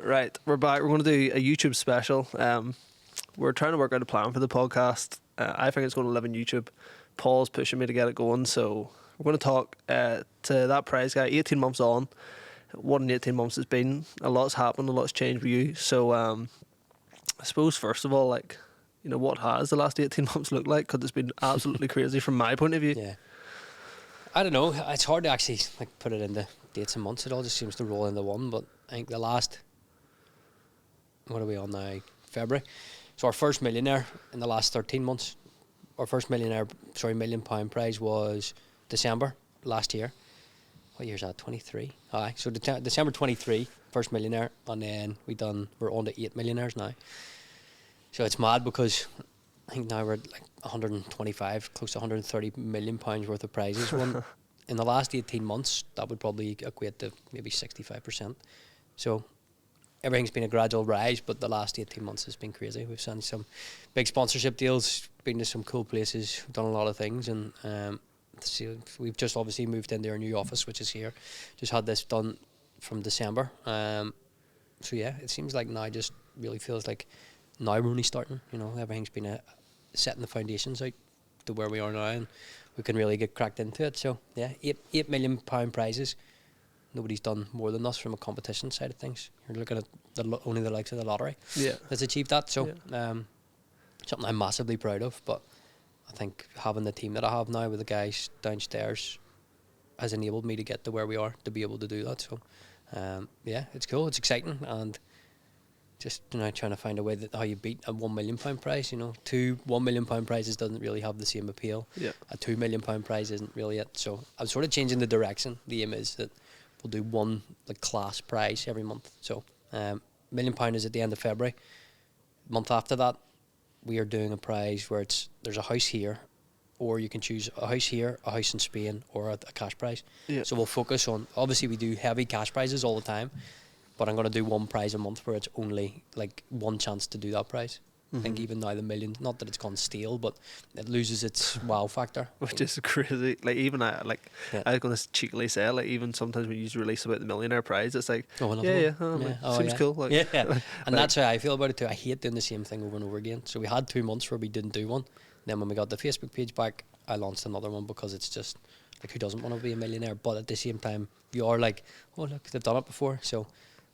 Right, we're back. We're going to do a YouTube special. We're trying to work out a plan for the podcast. I think it's going to live on YouTube. Paul's pushing me to get it going, so we're going to talk to that prize guy. 18 months on. What in 18 months has been. A lot's happened, a lot's changed for you. So I suppose, first of all, like, you know, what has the last 18 months looked like? Because it's been absolutely crazy from my point of view. Yeah. I don't know. It's hard to actually put it into dates and months. It all just seems to roll into one. But I think the last, what are we on now? February. So our first millionaire in the last 13 months. Our first £1 million prize was December last year. What year is that? 23. Aye. So December 23, first millionaire, and then we're on to 8 millionaires now. So it's mad because I think now we're at like 125, close to 130 million pounds worth of prizes won. In the last 18 months, that would probably equate to maybe 65%. So everything's been a gradual rise, but the last 18 months has been crazy. We've signed some big sponsorship deals, been to some cool places, done a lot of things, and we've just obviously moved into our new office, which is here. Just had this done from December. So yeah, it seems like now just really feels like now we're only starting. You know, everything's been setting the foundations out to where we are now, and we can really get cracked into it. So yeah, £8 million prizes. Nobody's done more than us from a competition side of things. You're looking at only the likes of the lottery that's achieved that. So something I'm massively proud of. But I think having the team that I have now with the guys downstairs has enabled me to get to where we are, to be able to do that. So yeah, it's cool, it's exciting, and just, you know, trying to find a way that how you beat a £1 million prize. You know, two £1 million prizes doesn't really have the same appeal. Yeah. A £2 million prize isn't really it. So I'm sort of changing the direction. The aim is that we'll do one like class prize every month. So £1 million is at the end of February. Month after that, we are doing a prize where there's a house here, or you can choose a house here, a house in Spain, or a cash prize. Yeah. So we'll focus on, obviously we do heavy cash prizes all the time, but I'm going to do one prize a month where it's only like one chance to do that prize. I think even now the million, not that it's gone stale, but it loses its wow factor. Which is crazy. Like, even I was going to cheekily say, like, even sometimes when you release about the millionaire prize, it's like, seems cool. Like, and that's how I feel about it too. I hate doing the same thing over and over again. So we had 2 months where we didn't do one. Then when we got the Facebook page back, I launched another one, because it's just like, who doesn't want to be a millionaire? But at the same time, you are like, oh look, they've done it before. So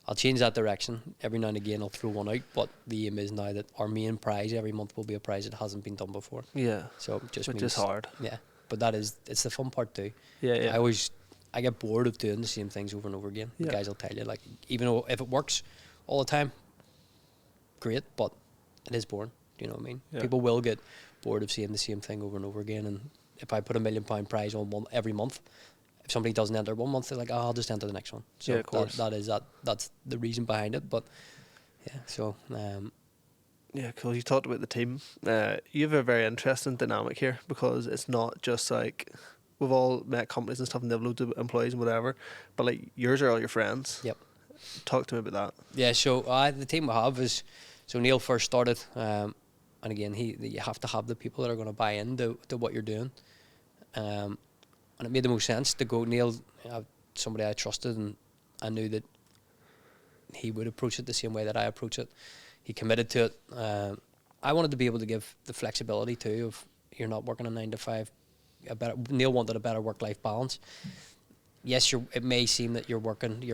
I'll change that direction. Every now and again I'll throw one out, but the aim is now that our main prize every month will be a prize that hasn't been done before. Yeah. So it just which is hard. Yeah. But it's the fun part too. Yeah. I get bored of doing the same things over and over again. The guys will tell you, like, even though if it works all the time, great, but it is boring. Do you know what I mean? Yeah. People will get bored of seeing the same thing over and over again, and if I put £1 million prize on one every month, if somebody doesn't enter 1 month, they're like, I'll just enter the next one. So of course. That's the reason behind it. But yeah, so yeah, cool. You talked about the team. You have a very interesting dynamic here, because it's not just like, we've all met companies and stuff and they have loads of employees and whatever, but like, yours are all your friends. Yep. Talk to me about that. Yeah, so the team we have is, so Neil first started, and again, you have to have the people that are going to buy into what you're doing. And it made the most sense to go. Neil, somebody I trusted, and I knew that he would approach it the same way that I approach it. He committed to it. I wanted to be able to give the flexibility too, of you're not working a 9 to 5. Neil wanted a better work-life balance. Yes, it may seem that you're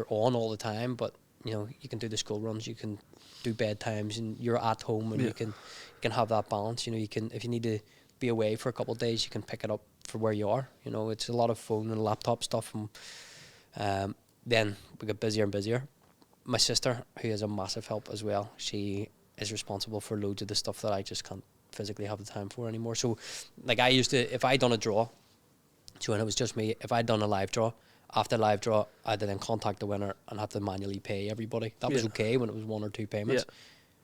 on all the time, but you know, you can do the school runs, you can do bedtimes, and you're at home, and you can have that balance. You know, you can, if you need to be away for a couple of days, you can pick it up for where you are. You know, it's a lot of phone and laptop stuff, and then we get busier and busier. My sister, who is a massive help as well, she is responsible for loads of the stuff that I just can't physically have the time for anymore. So like, I used to, if I'd done a draw, so when it was just me, if I'd done a live draw, after live draw, I'd then contact the winner and have to manually pay everybody. That was okay when it was 1 or 2 payments,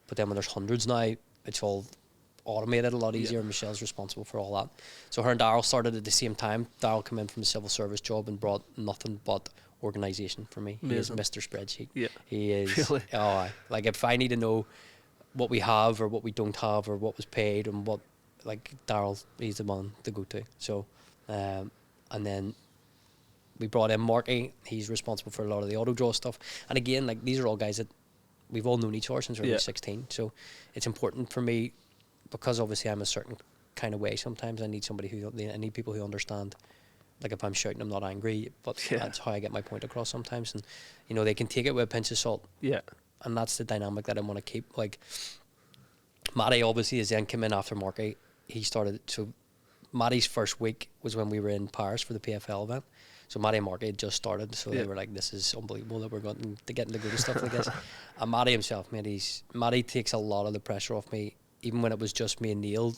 but then when there's hundreds now, it's all automated a lot easier. Michelle's responsible for all that. So her and Daryl started at the same time. Daryl came in from a civil service job and brought nothing but organisation for me. Amazing. He is Mr. Spreadsheet. Yeah. He is. Really? Like, if I need to know what we have or what we don't have or what was paid and what, like, Daryl, he's the man to go to. So, and then we brought in Marky. He's responsible for a lot of the auto draw stuff. And again, like, these are all guys that we've all known each other since we were Yeah. 16. So it's important for me, because obviously I'm a certain kind of way sometimes. I need people who understand. Like if I'm shouting, I'm not angry, but Yeah. that's how I get my point across sometimes. And, you know, they can take it with a pinch of salt. Yeah. And that's the dynamic that I want to keep. Like, Matty obviously has then come in after Marky. He started, so Matty's first week was when we were in Paris for the PFL event. So Matty and Marky had just started, so Yeah. they were like, this is unbelievable that we're going to get into good stuff like this. And Matty himself, Matty takes a lot of the pressure off me. Even when it was just me and Neil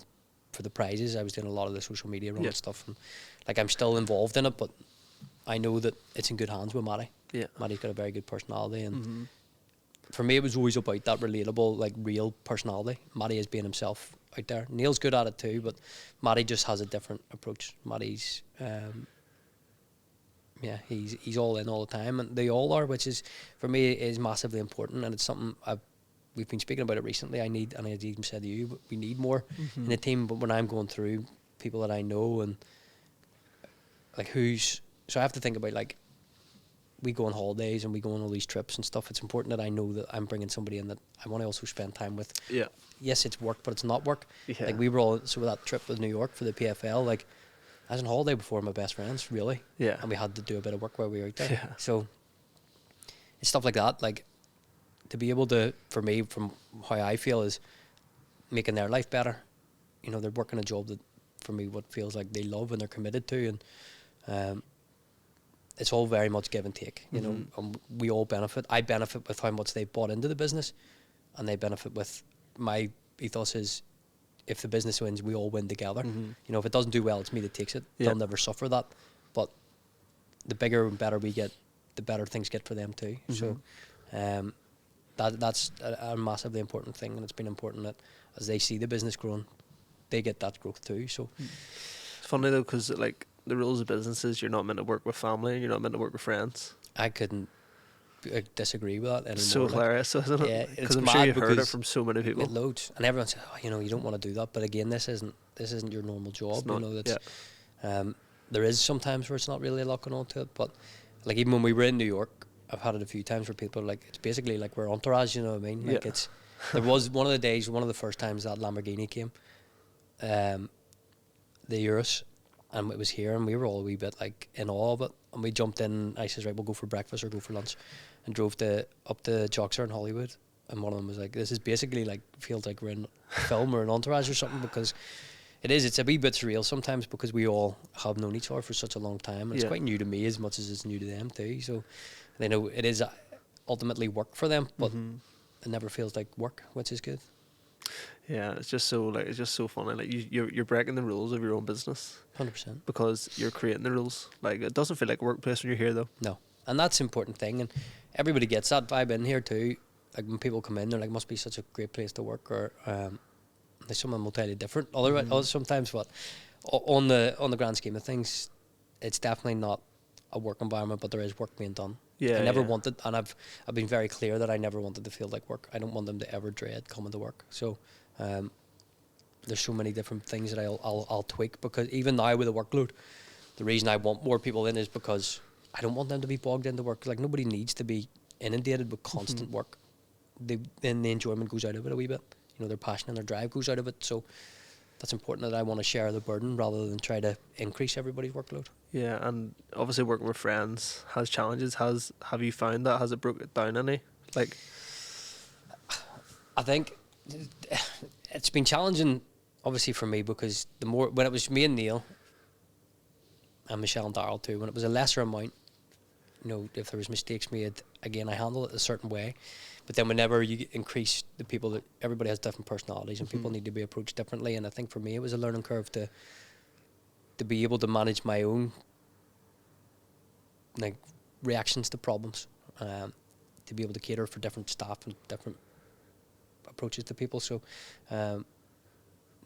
for the prizes, I was doing a lot of the social media run Yeah. and stuff. And, like, I'm still involved in it, but I know that it's in good hands with Matty. Yeah. Matty's got a very good personality, and Mm-hmm. for me, it was always about that relatable, like, real personality. Matty is being himself out there. Neil's good at it too, but Matty just has a different approach. Matty's, he's all in all the time, and they all are, which is, for me, is massively important, and it's something we've been speaking about it recently. I even said to you, we need more in the team. But when I'm going through people that I know, and like so I have to think about, like, we go on holidays and we go on all these trips and stuff. It's important that I know that I'm bringing somebody in that I want to also spend time with. Yeah. Yes, it's work, but it's not work. Yeah. Like, we were all, so with that trip to New York for the PFL, like, I was on holiday before my best friends, really. Yeah. And we had to do a bit of work while we were out there. Yeah. So it's stuff like that, like, to be able to, for me, from how I feel, is making their life better. You know, they're working a job that, for me, what feels like they love and they're committed to, and it's all very much give and take. You know, we all benefit. I benefit with how much they've bought into the business, and they benefit with my ethos is, if the business wins, we all win together. You know, if it doesn't do well, it's me that takes it. Yeah. They'll never suffer that. But the bigger and better we get, the better things get for them too. So that's a massively important thing, and it's been important that as they see the business growing, they get that growth too. So It's funny though, because like the rules of business is you're not meant to work with family, you're not meant to work with friends. I couldn't disagree with that anymore. It's so like, hilarious, isn't it? yeah, it's Because I'm mad sure you've heard it because from so many people. With loads, and everyone says, "Oh, you know, you don't want to do that." But again, this isn't your normal job. It's not, you know, that's yeah. there is sometimes where it's not really locking onto it. But like, even when we were in New York, I've had it a few times where people are like, it's basically like we're entourage. You know what I mean? Like, Yeah. there was one of the days, one of the first times that Lamborghini came, the Urus, and it was here, and we were all a wee bit like in awe of it. And we jumped in. I says, right, we'll go for breakfast or go for lunch, and drove up to Joxer in Hollywood. And one of them was like, this is basically like, feels like we're in a film or an entourage or something, because it's a wee bit surreal sometimes, because we all have known each other for such a long time, and it's Yeah. quite new to me as much as it's new to them too. So they know it is ultimately work for them, but it never feels like work, which is good. Yeah, it's just so funny. Like you're breaking the rules of your own business 100%. because you're creating the rules. Like, it doesn't feel like a workplace when you're here though. No, and that's the important thing, and everybody gets that vibe in here too. Like, when people come in, they're like, must be such a great place to work, or someone will tell you different. Otherwise, sometimes, but on the grand scheme of things, it's definitely not a work environment, but there is work being done. Yeah, I never yeah. wanted, and I've been very clear that I never wanted to feel like work. I don't want them to ever dread coming to work. So there's so many different things that I'll tweak, because even now with the workload, the reason I want more people in is because I don't want them to be bogged into work. Like, nobody needs to be inundated with constant work. Then the enjoyment goes out of it a wee bit. You know, their passion and their drive goes out of it. So that's important, that I want to share the burden rather than try to increase everybody's workload. Yeah, and obviously working with friends has challenges. Have you found that? Has it broke it down any? Like, I think it's been challenging, obviously, for me, because when it was me and Neil and Michelle and Darryl too, when it was a lesser amount, you know, if there was mistakes made, again, I handle it a certain way. But then whenever you increase the people, that everybody has different personalities, and people need to be approached differently. And I think for me, it was a learning curve to be able to manage my own, like, reactions to problems, to be able to cater for different staff and different approaches to people. So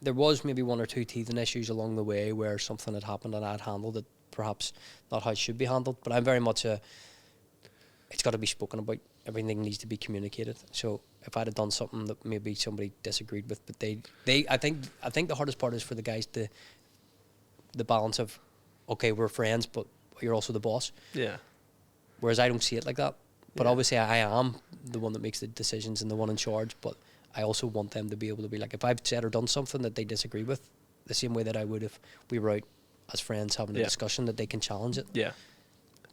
there was maybe one or two teething issues along the way where something had happened and I'd handled it perhaps not how it should be handled. But I'm very much it's got to be spoken about. Everything needs to be communicated. So if I'd have done something that maybe somebody disagreed with, but I think the hardest part is for the guys to the balance of, okay, we're friends, but you're also the boss. yeah, Whereas I don't see it like that. But Yeah. obviously I am the one that makes the decisions and the one in charge, but I also want them to be able to be like, if I've said or done something that they disagree with, the same way that I would if we were out as friends having a Yeah. discussion, that they can challenge it. Yeah.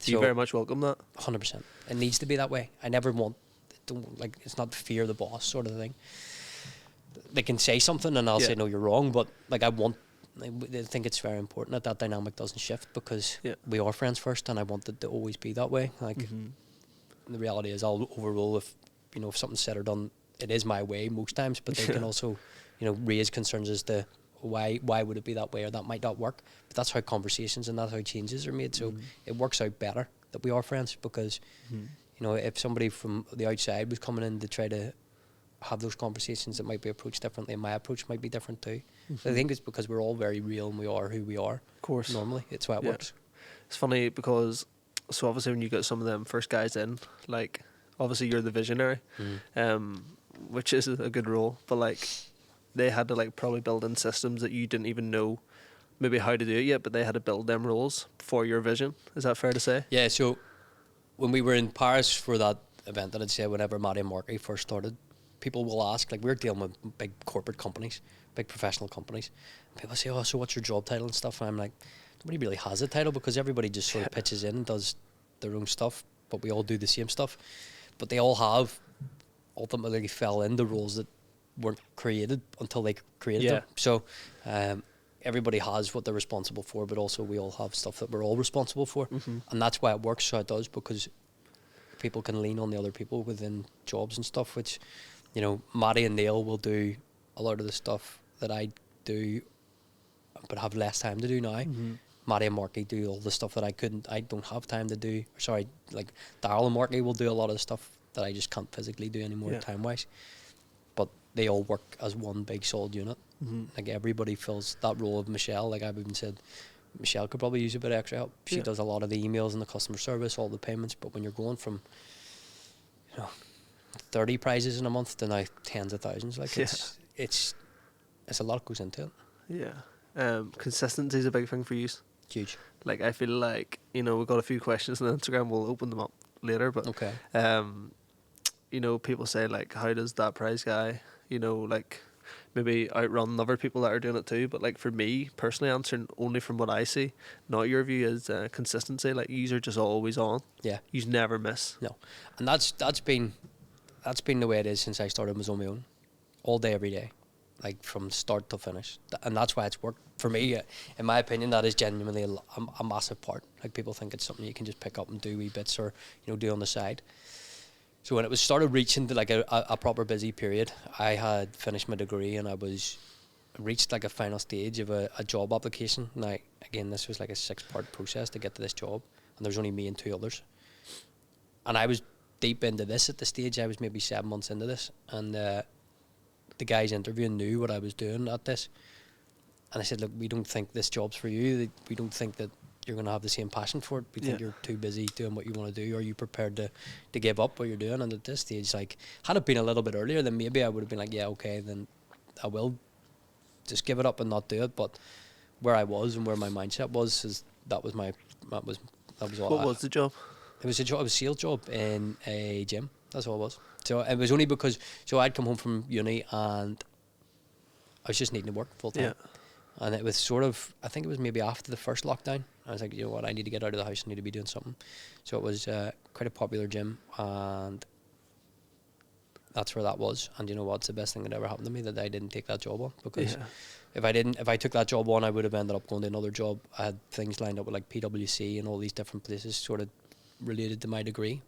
Do you So very much welcome that? 100%. It needs to be that way. I never want, don't, like, it's not fear the boss sort of thing. They can say something and I'll Yeah. say, no, you're wrong, but like I think it's very important that that dynamic doesn't shift, because Yeah. we are friends first, and I want it to always be that way. Like, the reality is I'll overrule if, if something's said or done, it is my way most times, but they can also, raise concerns as to why would it be that way, or that might not work. But that's how conversations and that's how changes are made. So it works out better that we are friends, because, if somebody from the outside was coming in to try to have those conversations, it might be approached differently, and my approach might be different too. So I think it's because we're all very real and we are who we are. Of course. Normally, it's how it works. It's funny because, so obviously when you get some of them first guys in, like, obviously you're the visionary, which is a good role, but like, they had to like probably build in systems that you didn't even know maybe how to do it yet, but they had to build them roles for your vision. Is that fair to say? Yeah, so when we were in Paris for that event, that I'd say whenever Matty and Marky first started, people will ask, like, we're dealing with big corporate companies, big professional companies. People say, oh, so what's your job title and stuff? And I'm like, nobody really has a title, because everybody just sort of pitches in and does their own stuff, but we all do the same stuff. But they all have ultimately fell into roles that weren't created until they created them. So everybody has what they're responsible for, but also we all have stuff that we're all responsible for. And that's why it works how it does, because people can lean on the other people within jobs and stuff, which, Matty and Neil will do a lot of the stuff that I do but have less time to do now. Matty and Marky do all the stuff that I don't have time to do. Sorry, like Darryl and Marky will do a lot of the stuff that I just can't physically do anymore time-wise. But they all work as one big solid unit. Like, everybody fills that role of Michelle. Like, I've even said, Michelle could probably use a bit of extra help. She does a lot of the emails and the customer service, all the payments. But when you're going from, 30 prizes in a month to now tens of thousands, like, it's a lot goes into it. Yeah. Consistency is a big thing for you. Huge. Like, I feel like, we've got a few questions on Instagram. We'll open them up later. But, Okay. People say, like, how does that prize guy, like, maybe outrun other people that are doing it too? But, like, for me, personally, answering only from what I see, not your view, is consistency. Like, yous are just always on. Yeah. Yous never miss. No. And that's been the way it is since I started was on my own. All day, every day. Like, from start to finish. And that's why it's worked. For me, in my opinion, that is genuinely a massive part. Like, people think it's something you can just pick up and do wee bits or, do on the side. So when it was started reaching to like a proper busy period, I had finished my degree and I reached like a final stage of a job application. Now, again, this was like a 6-part process to get to this job, and there's only me and 2 others. And I was deep into this at the stage. I was maybe 7 months into this, and the guys interviewing knew what I was doing at this. And I said, look, we don't think this job's for you. We don't think that you're going to have the same passion for it. We think you're too busy doing what you want to do. Are you prepared to give up what you're doing? And at this stage, like, had it been a little bit earlier, then maybe I would have been like, yeah, okay, then I will just give it up and not do it. But where I was and where my mindset was, is that was all. What was the job? It was a sales job in a gym. That's all it was. So it was only because, I'd come home from uni and I was just needing to work full time. And it was sort of, I think it was maybe after the first lockdown. I was like, you know what, I need to get out of the house. I need to be doing something. So it was quite a popular gym, and that's where that was. And you know what, it's the best thing that ever happened to me, that I didn't take that job on. Because if I took that job on, I would have ended up going to another job. I had things lined up with like PwC and all these different places sort of related to my degree.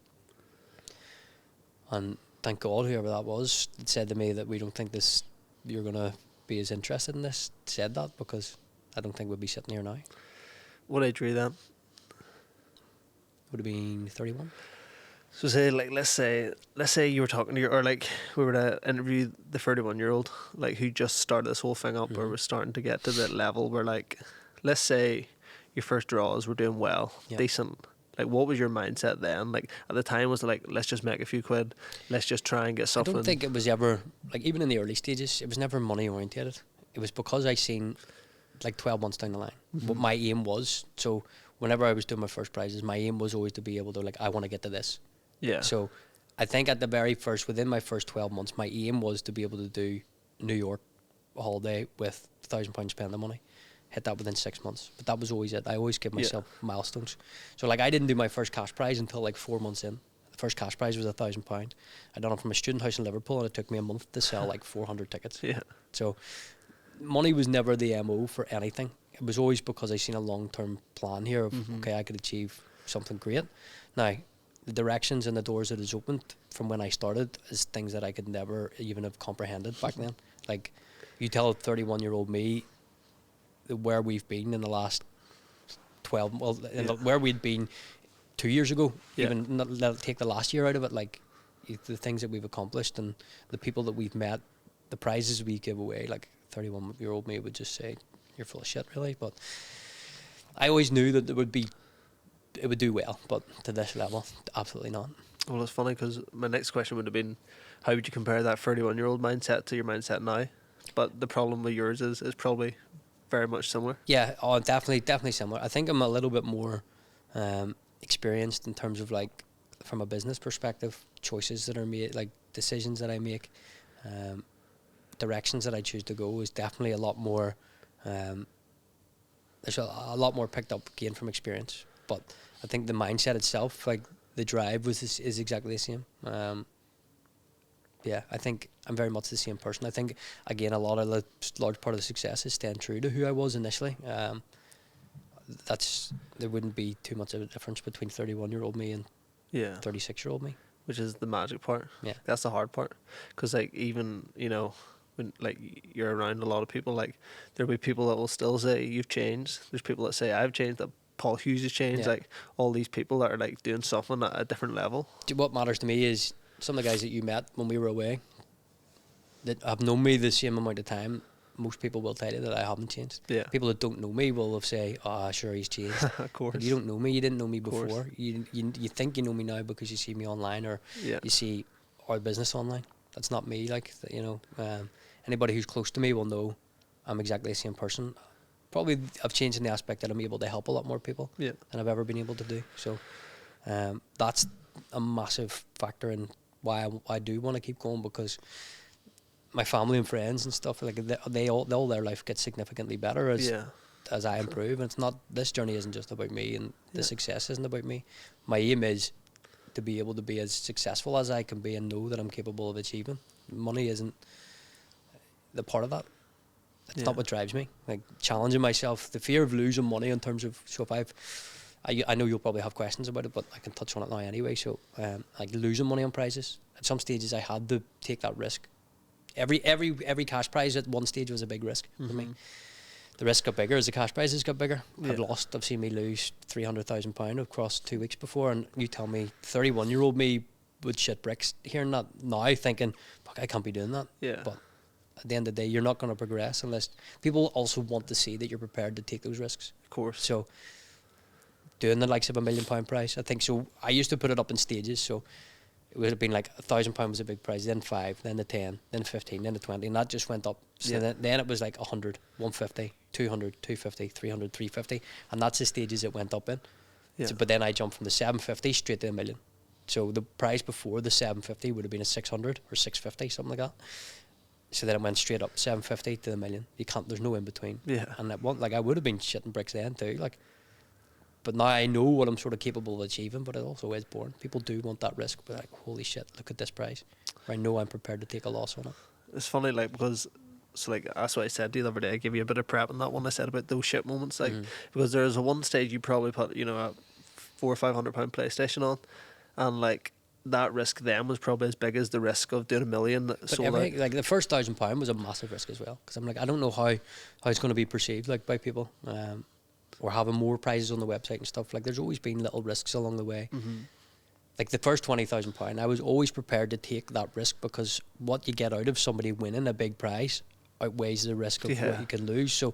And thank God, whoever that was said to me that we don't think you're going to be as interested in this, said that, because I don't think we'd be sitting here now. What age were you then? Would have been 31. So say, like, let's say you were talking to or like we were to interview the 31-year-old, like, who just started this whole thing up, or was starting to get to the level where, like, let's say your first draws were doing well, decent. Like, what was your mindset then? Like, at the time, was it like, let's just make a few quid, let's just try and get something? I don't think it was ever, like, even in the early stages, it was never money orientated. It was because I seen, like, 12 months down the line, what my aim was. So whenever I was doing my first prizes, my aim was always to be able to, like, I want to get to this. Yeah. So I think at the very first, within my first 12 months, my aim was to be able to do New York holiday with £1,000 spending money. Hit that within 6 months. But that was always it. I always give myself milestones. So like I didn't do my first cash prize until like 4 months in. The first cash prize was £1,000. I done it from a student house in Liverpool, and it took me a month to sell like 400 tickets. Yeah. So money was never the MO for anything. It was always because I seen a long-term plan here of, okay, I could achieve something great. Now, the directions and the doors that has opened from when I started is things that I could never even have comprehended back then. Like, you tell a 31-year-old me where we've been in the last 12, well, where we'd been 2 years ago, even take the last year out of it, like the things that we've accomplished and the people that we've met, the prizes we give away, like 31-year-old me would just say, you're full of shit, really. But I always knew that it would do well, but to this level, absolutely not. Well, it's funny because my next question would have been, how would you compare that 31-year-old mindset to your mindset now? But the problem with yours is probably very much similar. Yeah, definitely similar. I think I'm a little bit more experienced in terms of like, from a business perspective, choices that are made, like decisions that I make, directions that I choose to go is definitely a lot more. There's a lot more picked up gain from experience, but I think the mindset itself, like the drive, is exactly the same. Yeah, I think I'm very much the same person. I think again, a large part of the success is staying true to who I was initially. There wouldn't be too much of a difference between 31-year-old me and 36-year-old me, which is the magic part. Yeah, that's the hard part, because like even when like you're around a lot of people, like there'll be people that will still say you've changed. There's people that say I've changed, that Paul Hughes has changed. Like all these people that are like doing something at a different level. What matters to me is some of the guys that you met when we were away that have known me the same amount of time. Most people will tell you that I haven't changed. Yeah. People that don't know me will say, "Ah, sure, he's changed." Of course. But you don't know me. You didn't know me before. You think you know me now because you see me online or you see our business online. That's not me. Like anybody who's close to me will know I'm exactly the same person. Probably I've changed in the aspect that I'm able to help a lot more people than I've ever been able to do. So that's a massive factor in why I do want to keep going, because my family and friends and stuff, like they all their life gets significantly better as I improve. And it's not, this journey isn't just about me, and the success isn't about me. My aim is to be able to be as successful as I can be and know that I'm capable of achieving. Money isn't the part of that. It's not what drives me. Like challenging myself, the fear of losing money in terms of, so if I know you'll probably have questions about it, but I can touch on it now anyway. So like losing money on prizes, at some stages I had to take that risk. Every cash prize at one stage was a big risk for me. The risk got bigger as the cash prizes got bigger. I've seen me lose £300,000 across 2 weeks before, and you tell me 31-year-old me would shit bricks hearing that now, thinking, fuck, I can't be doing that. But at the end of the day, you're not going to progress unless people also want to see that you're prepared to take those risks. Of course. So doing the likes of £1 million prize, I think so. I used to put it up in stages, so it would have been like £1,000 was a big prize, then 5, then the 10, then 15, then the 20, and that just went up. So then it was like 100, 150, 200, 250, 300, 350, and that's the stages it went up in. So, but then I jumped from the 750 straight to $1 million. So the prize before the 750 would have been a 600 or 650, something like that. So then it went straight up 750 to $1 million. You can't. There's no in between. And I would have been shitting bricks then too. Like, but now I know what I'm sort of capable of achieving. But it also is boring. People do want that risk. But like, holy shit, look at this price. I know I'm prepared to take a loss on it. It's funny, like, because so like that's what I said to you the other day. I gave you a bit of prep on that one. I said about those shit moments, like because there's a one stage you probably put a £400 or £500 PlayStation on, and like that risk then was probably as big as the risk of doing $1 million. But like the first £1,000 was a massive risk as well, because I'm like, I don't know how it's going to be perceived like by people, or having more prizes on the website and stuff. Like there's always been little risks along the way. Like the first £20,000, I was always prepared to take that risk, because what you get out of somebody winning a big prize outweighs the risk of what you can lose. So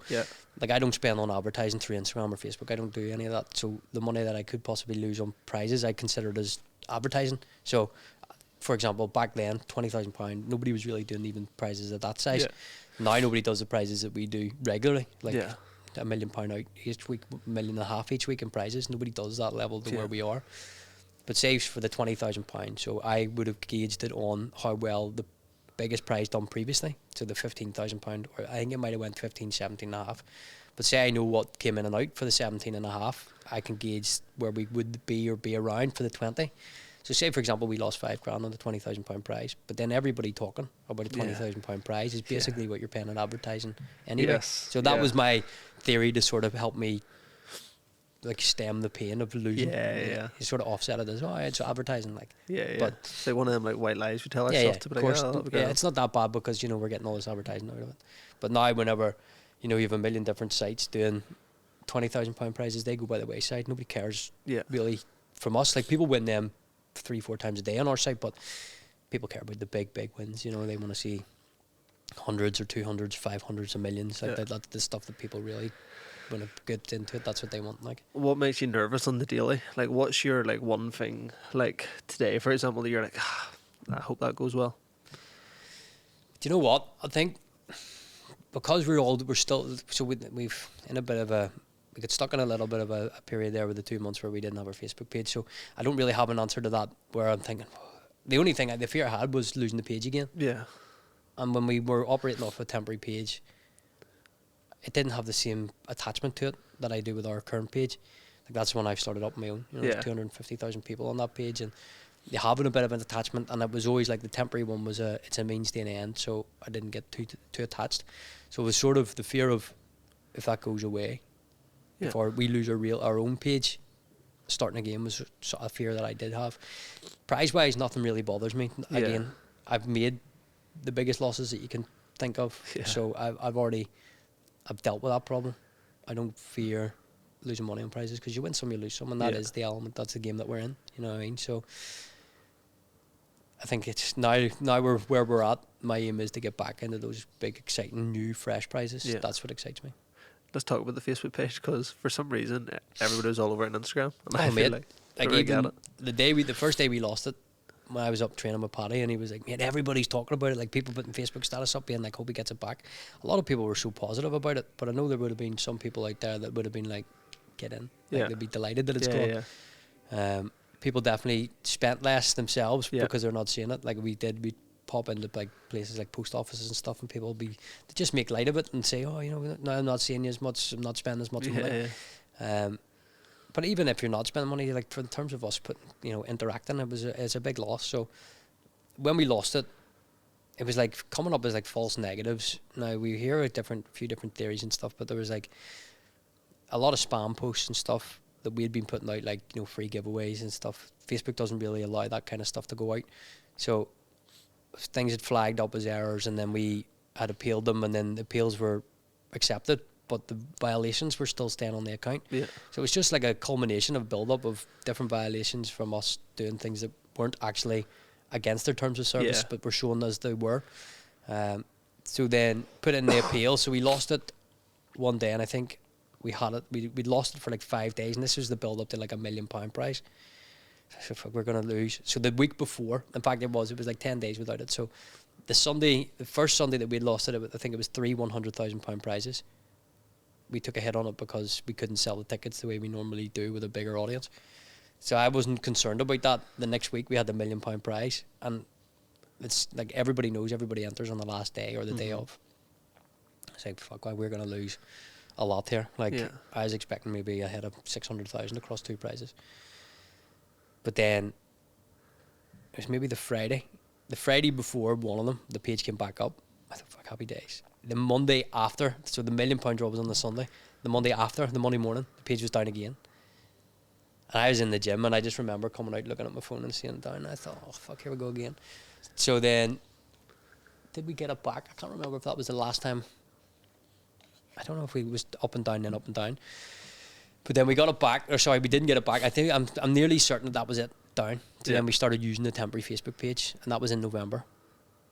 like I don't spend on advertising through Instagram or Facebook. I don't do any of that. So the money that I could possibly lose on prizes, I considered as advertising. So for example, back then, £20,000, nobody was really doing even prizes at that size. Now nobody does the prizes that we do regularly, like £1 million out each week, £1.5 million each week in prizes. Nobody does that level to where we are. But say for the £20,000, so I would have gauged it on how well the biggest prize done previously. So the £15,000, or I think it might have went 15, 17 and a half. But say I know what came in and out for the 17 and a half, I can gauge where we would be or be around for the 20. So say, for example, we lost £5,000 on the £20,000 prize, but then everybody talking about a £20,000 prize is basically what you're paying in advertising anyway. Yes. So that was my theory to sort of help me like stem the pain of losing. Yeah. You sort of offset it as, it's advertising, like. Yeah. But it's like one of them like white lies we tell yeah, ourselves to be of like, course, that'll be grand. it's not that bad because we're getting all this advertising out of it. But now, whenever you have a million different sites doing £20,000 prizes, they go by the wayside. Nobody cares really from us. Like, people win them 3-4 times a day on our site, but people care about the big wins. They want to see hundreds or 200s, 500s of millions. Like that's the stuff that people really, when it gets into it, that's what they want. Like, what makes you nervous on the daily? Like, what's your like one thing? Like today, for example, that you're like, I hope that goes well. Do you know what? I think because we're still so we've in a bit of a. We got stuck in a little bit of a period there with the 2 months where we didn't have our Facebook page. So I don't really have an answer to that where I'm thinking, the only thing, the fear I had was losing the page again. Yeah. And when we were operating off a temporary page, it didn't have the same attachment to it that I do with our current page. Like, that's when I started up my own. There's 250,000 people on that page, and they having a bit of an attachment, and it was always like the temporary one was it's a means to an end, so I didn't get too attached. So it was sort of the fear of, if that goes away, before we lose our own page, starting again was a fear that I did have. Prize wise, nothing really bothers me. Again, I've made the biggest losses that you can think of, so I've dealt with that problem. I don't fear losing money on prizes because you win some, you lose some, and that is the element. That's the game that we're in. You know what I mean? So I think it's now we're where we're at. My aim is to get back into those big, exciting, new, fresh prizes. Yeah. That's what excites me. Let's talk about the Facebook page, because for some reason everybody was all over it on Instagram, and I feel mate, like really even the first day we lost it, when I was up training with Paddy, and he was like, "Mate, everybody's talking about it. Like, people putting Facebook status up, being like, hope he gets it back." A lot of people were so positive about it, but I know there would have been some people out there that would have been like, "Get in!" Like, they'd be delighted that it's gone. Yeah. People definitely spent less themselves because they're not seeing it. Like we'd pop into like places like post offices and stuff, and people they just make light of it and say, "Oh, now I'm not seeing you as much, I'm not spending as much money." But even if you're not spending money, like in terms of us interacting, it's a big loss. So when we lost it, it was like coming up as like false negatives. Now we hear a few different theories and stuff, but there was like a lot of spam posts and stuff that we had been putting out, like free giveaways and stuff. Facebook doesn't really allow that kind of stuff to go out, so things had flagged up as errors, and then we had appealed them, and then the appeals were accepted, but the violations were still staying on the account. Yeah. So it was just like a culmination of build-up of different violations from us doing things that weren't actually against their terms of service, but were shown as they were. So then put in the appeal. So we lost it one day, and I think we had it. We'd lost it for like 5 days, and this was the build-up to like £1 million prize. So fuck, we're gonna lose. So the week before, in fact, it was like 10 days without it. So the first Sunday that we'd lost it, I think it was 3 £100,000 prizes. We took a hit on it because we couldn't sell the tickets the way we normally do with a bigger audience. So I wasn't concerned about that. The next week we had the £1 million prize, and it's like everybody knows everybody enters on the last day or the day of. It's like, fuck, we're gonna lose a lot here. Like I was expecting maybe a hit of 600,000 across 2 prizes. But then it was maybe the Friday before one of them, the page came back up. I thought, fuck, happy days. The Monday after, so the £1 million draw was on the Sunday. The Monday after, the Monday morning, the page was down again. And I was in the gym, and I just remember coming out, looking at my phone and seeing it down. And I thought, oh, fuck, here we go again. So then, did we get it back? I can't remember if that was the last time. I don't know if we was up and down, then up and down. But then we got it back, or sorry, we didn't get it back. I think I'm nearly certain that was it, down. So then we started using the temporary Facebook page, and that was in November.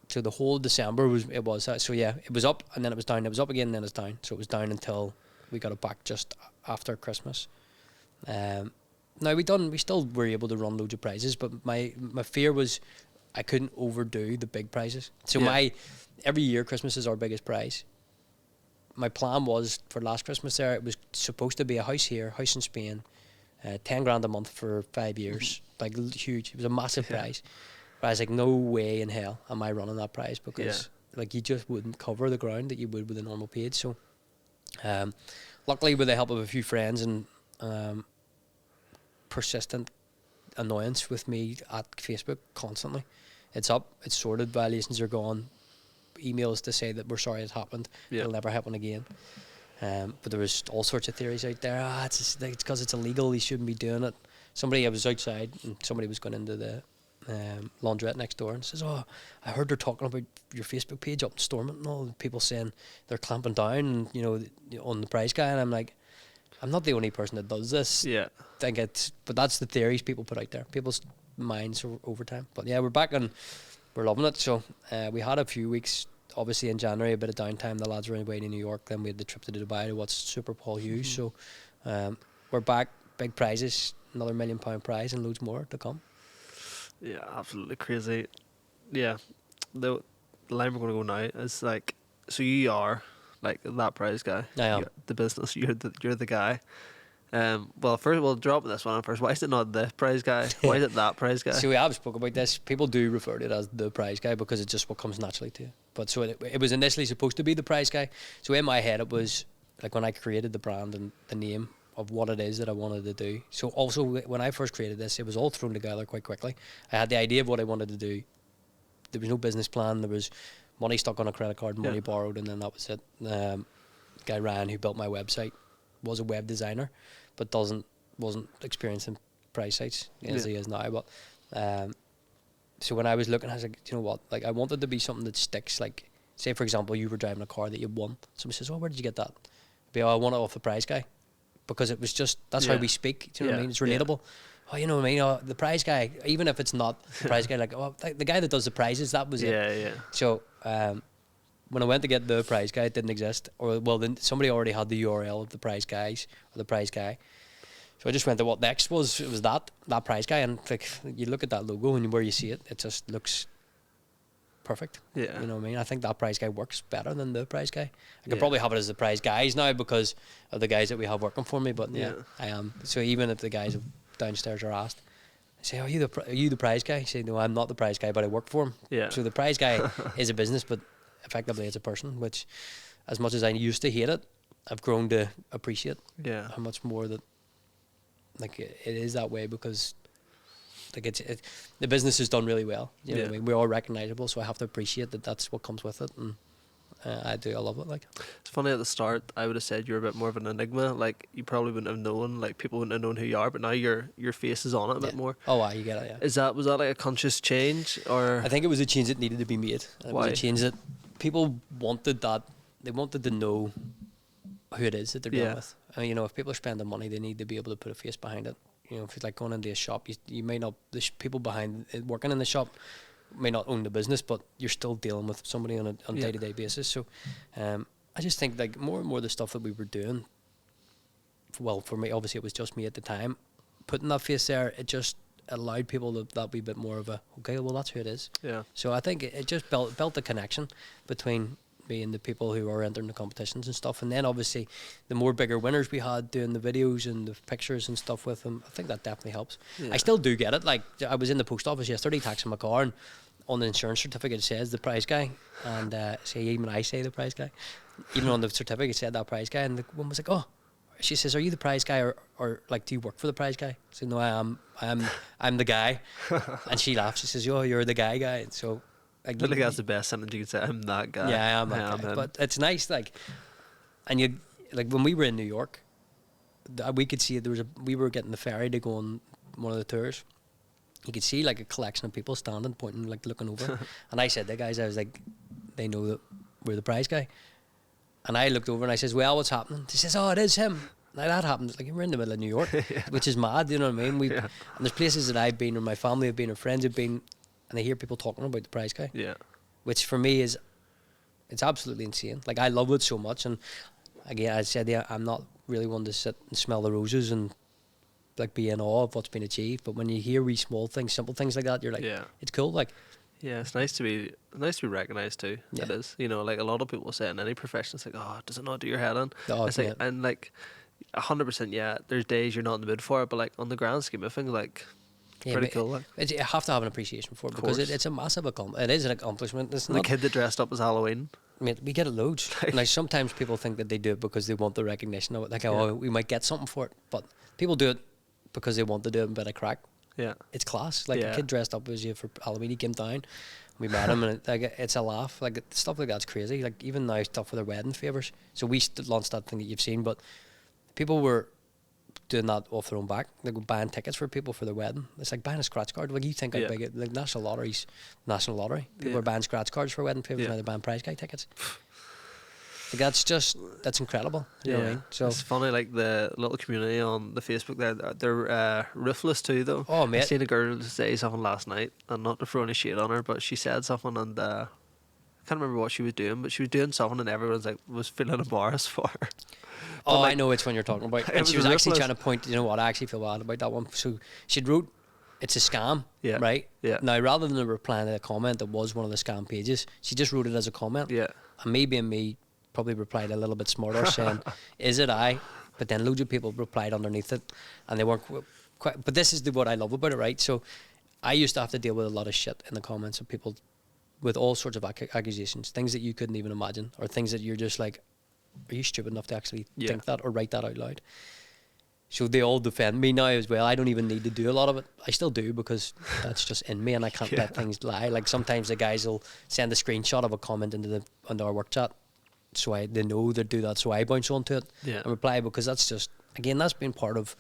So the whole December it was that. So yeah, it was up, and then it was down. It was up again, and then it's down. So it was down until we got it back just after Christmas. Now we still were able to run loads of prizes, but my fear was I couldn't overdo the big prizes. So every year Christmas is our biggest prize. My plan was for last Christmas there, it was supposed to be a house here, house in Spain, 10 grand a month for 5 years, like huge. It was a massive prize. But I was like, no way in hell am I running that prize, because like you just wouldn't cover the ground that you would with a normal page. So, luckily with the help of a few friends and persistent annoyance with me at Facebook constantly, it's up, it's sorted, violations are gone, emails to say that we're sorry it happened, it'll never happen again. But there was all sorts of theories out there. It's because it's illegal, you shouldn't be doing it. I was outside and somebody was going into the laundrette next door and says, "Oh, I heard they're talking about your Facebook page up in Stormont and all. People saying they're clamping down, on the prize guy." And I'm like, I'm not the only person that does this. Yeah. But that's the theories people put out there. People's minds over time. But yeah, we're back and we're loving it. So we had a few weeks. Obviously in January, a bit of downtime. The lads were away to New York. Then we had the trip to Dubai to watch Super Paul Hughes. So we're back. Big prizes. Another £1 million prize and loads more to come. Yeah, absolutely crazy. Yeah, the line we're going to go now is like, so you are like that prize guy. I am. You're the business. You're the guy. Well, first we'll drop this one first. Why is it not the prize guy? Why is it that prize guy? So we have spoke about this. People do refer to it as the prize guy because it's just what comes naturally to you. But so it was initially supposed to be the prize guy. So in my head it was like when I created the brand and the name of what it is that I wanted to do. So also when I first created this, it was all thrown together quite quickly. I had the idea of what I wanted to do. There was no business plan. There was money stuck on a credit card, money borrowed, and then that was it. The guy Ryan, who built my website, was a web designer, but wasn't experienced in prize sites as he is now. But so when I was looking, I was like, you know what? Like I wanted to be something that sticks. Like say for example, you were driving a car that you won. Somebody says, "Oh, where did you get that?" I'd be, "Oh, I won it off the prize guy." Because it was just, that's how we speak, do you know what I mean? It's relatable. Oh, you know what I mean? Oh, the prize guy, even if it's not the prize guy, like, oh, the guy that does the prizes, that was it. Yeah. So, when I went to get the prize guy, it didn't exist. Or, well, then somebody already had the URL of the prize guys, or the prize guy. So I just went to what next was. It was that prize guy. And like, you look at that logo and where you see it, it just looks perfect. Yeah. You know what I mean? I think that prize guy works better than the prize guy. I could probably have it as the prize guys now because of the guys that we have working for me, but I am. So even if the guys downstairs are asked, I say, are you the prize guy? I say, no, I'm not the prize guy, but I work for him. Yeah. So the prize guy is a business, but effectively it's a person, which as much as I used to hate it, I've grown to appreciate how much more that like it is that way because like the business is done really well. You know what I mean? We're all recognisable, so I have to appreciate that. That's what comes with it, and I love it. Like it's funny at the start, I would have said you're a bit more of an enigma. Like you probably wouldn't have known, like people wouldn't have known who you are. But now your face is on it a bit more. Oh, you get it. Yeah. Was that like a conscious change, or I think it was a change that needed to be made. It was a change that people wanted. That they wanted to know who it is that they're dealing with. And, if people are spending money, they need to be able to put a face behind it. If it's like going into a shop, you may not, people behind it working in the shop may not own the business, but you're still dealing with somebody on a day-to-day basis. So I just think like more and more the stuff that we were doing, well, for me, obviously it was just me at the time, putting that face there, it just allowed people that wee bit more of a, okay, well, that's who it is. Yeah. So I think it just built a connection between me and the people who are entering the competitions and stuff, and then obviously the more bigger winners we had doing the videos and the pictures and stuff with them, I think that definitely helps. I still do get it. Like I was in the post office yesterday taxing my car, and on the insurance certificate it says the prize guy, and even I say the prize guy, even on the certificate it said that prize guy, and the woman was like, oh, she says, are you the prize guy, or like do you work for the prize guy? I said, no, I'm the guy. And she laughs, she says, oh, you're the guy. And so I think that's the best sentence you can say. I'm that guy. Yeah, I am that guy. But it's nice, like, and you like when we were in New York, we could see we were getting the ferry to go on one of the tours. You could see like a collection of people standing, pointing, like looking over. And I said to the guys, I was like, they know that we're the prize guy. And I looked over and I says, well, what's happening? He says, oh, it is him. Now that happens, like we're in the middle of New York, which is mad, you know what I mean? And there's places that I've been, or my family have been, or friends have been, and I hear people talking about the prize guy. Yeah. Which for me it's absolutely insane. Like I love it so much, and again I said I'm not really one to sit and smell the roses and like be in awe of what's been achieved. But when you hear wee small things, simple things like that, you're like, it's cool. Like it's nice to be recognised too. It is. Like a lot of people say in any profession, it's like, oh, does it not do your head in? It's like, and like 100%. Yeah, there's days you're not in the mood for it, but like on the grand scheme of things, like pretty cool. Like. You have to have an appreciation for it because it's a massive accomplishment. It is an accomplishment. It's the not, kid that dressed up as Halloween. Mate, we get it loads. Now, sometimes people think that they do it because they want the recognition of it. Like, oh, we might get something for it. But people do it because they want to do it in a bit of crack. Yeah. It's class. Like, a kid dressed up as you for Halloween, he came down. We met him, and it's a laugh. Like, stuff like that's crazy. Like, even now, stuff with their wedding favours. So we launched that thing that you've seen, but people were doing that off their own back. They were buying tickets for people for their wedding. It's like buying a scratch card. Like, you think how big it, like National Lottery. People are buying scratch cards for wedding favours, now they're buying prize guy tickets. Like, that's incredible. You know what I mean? So it's funny, like the little community on the Facebook they're ruthless too, though. Oh, mate. I seen a girl say something last night, and not to throw any shade on her, but she said something, and I can't remember what she was doing, but she was doing something, and everyone's like was feeling embarrassed for her. Oh, like, I know which one you're talking about. And she was actually trying to point, you know what, I actually feel bad about that one. So she'd wrote, it's a scam, right? Yeah. Now, rather than replying to a comment that was one of the scam pages, she just wrote it as a comment. Yeah. And me being me, probably replied a little bit smarter, saying, is it I? But then loads of people replied underneath it, and they weren't quite. But this is what I love about it, right? So I used to have to deal with a lot of shit in the comments of people with all sorts of accusations, things that you couldn't even imagine, or things that you're just like, are you stupid enough to actually think that or write that out loud? So they all defend me now as well. I don't even need to do a lot of it. I still do because that's just in me, and I can't let things lie. Like sometimes the guys will send a screenshot of a comment into our work chat, so they know they do that. So I bounce onto it and reply, because that's just, again, that's been part of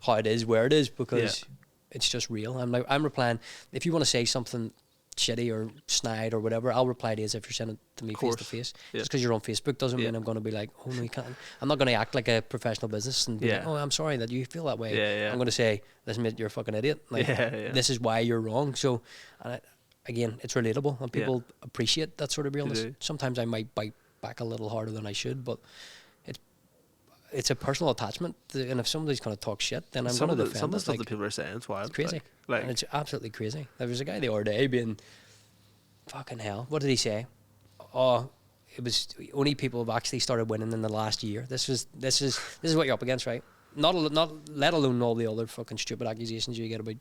how it is where it is, because it's just real. I'm replying if you want to say something shitty or snide or whatever, I'll reply to you as if you're sending it to me face to face. Just because you're on Facebook doesn't mean I'm going to be like, oh no, you can't. I'm not going to act like a professional business and be like, oh, I'm sorry that you feel that way. I'm going to say, listen, mate, you're a fucking idiot. Like, this is why you're wrong. So, again, it's relatable, and people appreciate that sort of realness. Sometimes I might bite back a little harder than I should, but it's a personal attachment, and if somebody's going to talk shit, then I'm going to defend it. Some of the stuff that people are saying, it's wild. It's crazy. And it's absolutely crazy. There was a guy the other day being, fucking hell, what did he say? Oh, it was only people have actually started winning in the last year. This is what you're up against, right? Not let alone all the other fucking stupid accusations you get about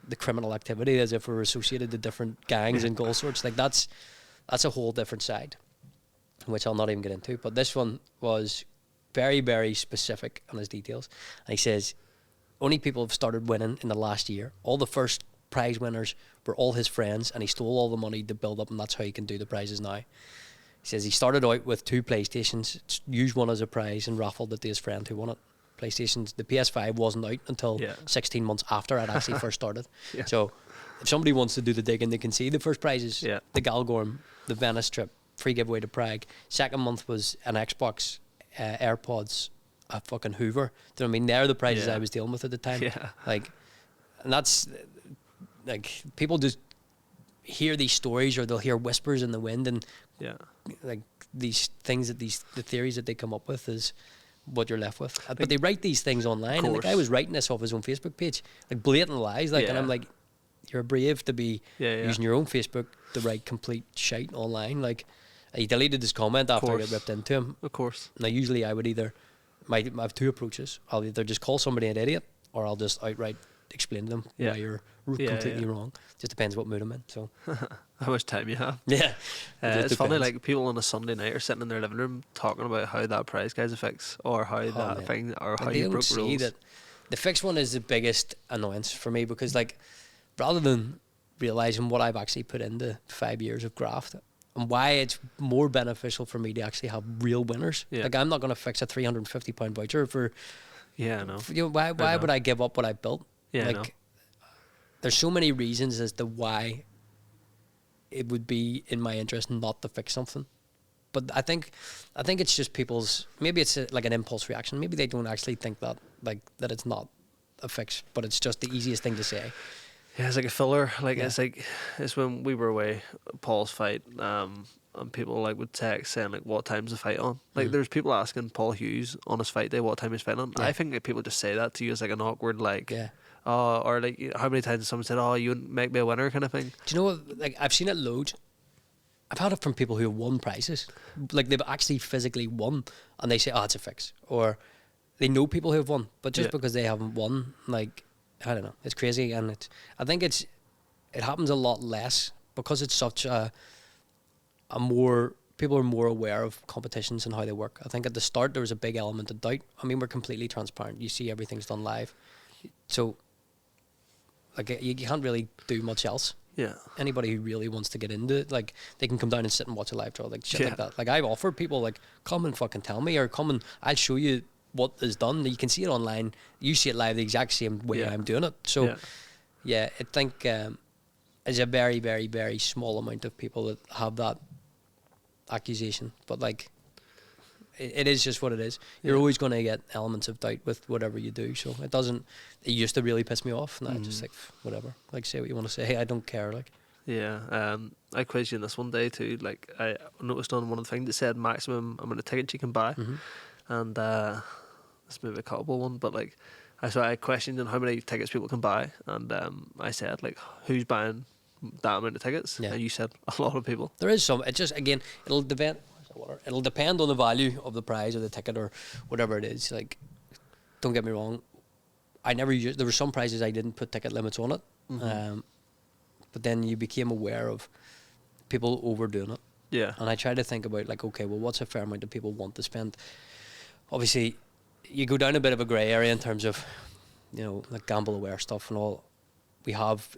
the criminal activity, as if we're associated to different gangs and all sorts. Like that's a whole different side, which I'll not even get into. But this one was very, very specific on his details. And he says, only people have started winning in the last year. All the first prize winners were all his friends, and he stole all the money to build up, and that's how he can do the prizes now. He says he started out with 2 PlayStations, used one as a prize, and raffled it to his friend who won it. PlayStations, the PS5 wasn't out until 16 months after I'd actually first started. So if somebody wants to do the digging, they can see the first prizes, the Galgorm, the Venice trip, free giveaway to Prague. Second month was an Xbox, AirPods, a fucking Hoover. Do you know what I mean? They're the prizes I was dealing with at the time. Like, and that's like, people just hear these stories, or they'll hear whispers in the wind, and like these things the theories that they come up with is what you're left with. But they write these things online, and the guy was writing this off his own Facebook page, like blatant lies. Like, and I'm like, you're brave to be using your own Facebook to write complete shite online. Like, he deleted his comment after I got ripped into him. Of course. Now, usually I would I have 2 approaches. I'll either just call somebody an idiot, or I'll just outright explain to them why you're completely wrong. Just depends what mood I'm in. So, how much time you have. It's funny, like people on a Sunday night are sitting in their living room talking about how that prize guy's a fix, or how that thing, or how you broke rules. That the fix one is the biggest annoyance for me, because like, rather than realising what I've actually put into 5 years of graft, and why it's more beneficial for me to actually have real winners. Like, I'm not going to fix a £350 voucher for. Why would I give up what I built? Like, there's so many reasons as to why it would be in my interest not to fix something. But I think it's just people's, maybe it's like an impulse reaction. Maybe they don't actually think that, like, that it's not a fix, but it's just the easiest thing to say. Yeah, it's like a filler. Like, it's when we were away, Paul's fight, and people like would text saying like, what time's the fight on? Like, there's people asking Paul Hughes on his fight day what time he's fighting on. I think that people just say that to you as like an awkward, like, or like, how many times has someone said, oh, you wouldn't make me a winner, kind of thing. Do you know what? Like, I've seen it loads. I've had it from people who have won prizes. Like, they've actually physically won, and they say, oh, it's a fix. Or they know people who have won, but just Yeah. because they haven't won, like, I don't know, it's crazy, and I think it happens a lot less because it's such a more, people are more aware of competitions and how they work. I think at the start there was a big element of doubt. I mean, we're completely transparent. You see everything's done live, so like you can't really do much else. Yeah. Anybody who really wants to get into it, like, they can come down and sit and watch a live draw, like shit Yeah. like that. Like, I've offered people, like, come and fucking tell me, or come and I'll show you what is done. You can see it online. You see it live the exact same way Yeah. I'm doing it. So Yeah. yeah, I think there's a very, very, very small amount of people that have that accusation. But like, it is just what it is. You're Yeah. always going to get elements of doubt with whatever you do. So it doesn't. It used to really piss me off. Now just like, whatever. Like, say what you want to say. I don't care. Like. Yeah, I quizzed you on this one day too. Like, I noticed on one of the things that said maximum amount of tickets you can buy, and this may be a couple one, but like, I questioned on how many tickets people can buy, and I said like, who's buying that amount of tickets? Yeah. And you said a lot of people. There is some. It just, again, it'll depend. It'll depend on the value of the prize or the ticket or whatever it is. Like, don't get me wrong. I never used. There were some prizes I didn't put ticket limits on it. But then you became aware of people overdoing it. Yeah. And I tried to think about, like, okay, well, what's a fair amount that people want to spend? Obviously, you go down a bit of a grey area in terms of, you know, like gamble aware stuff and all. We have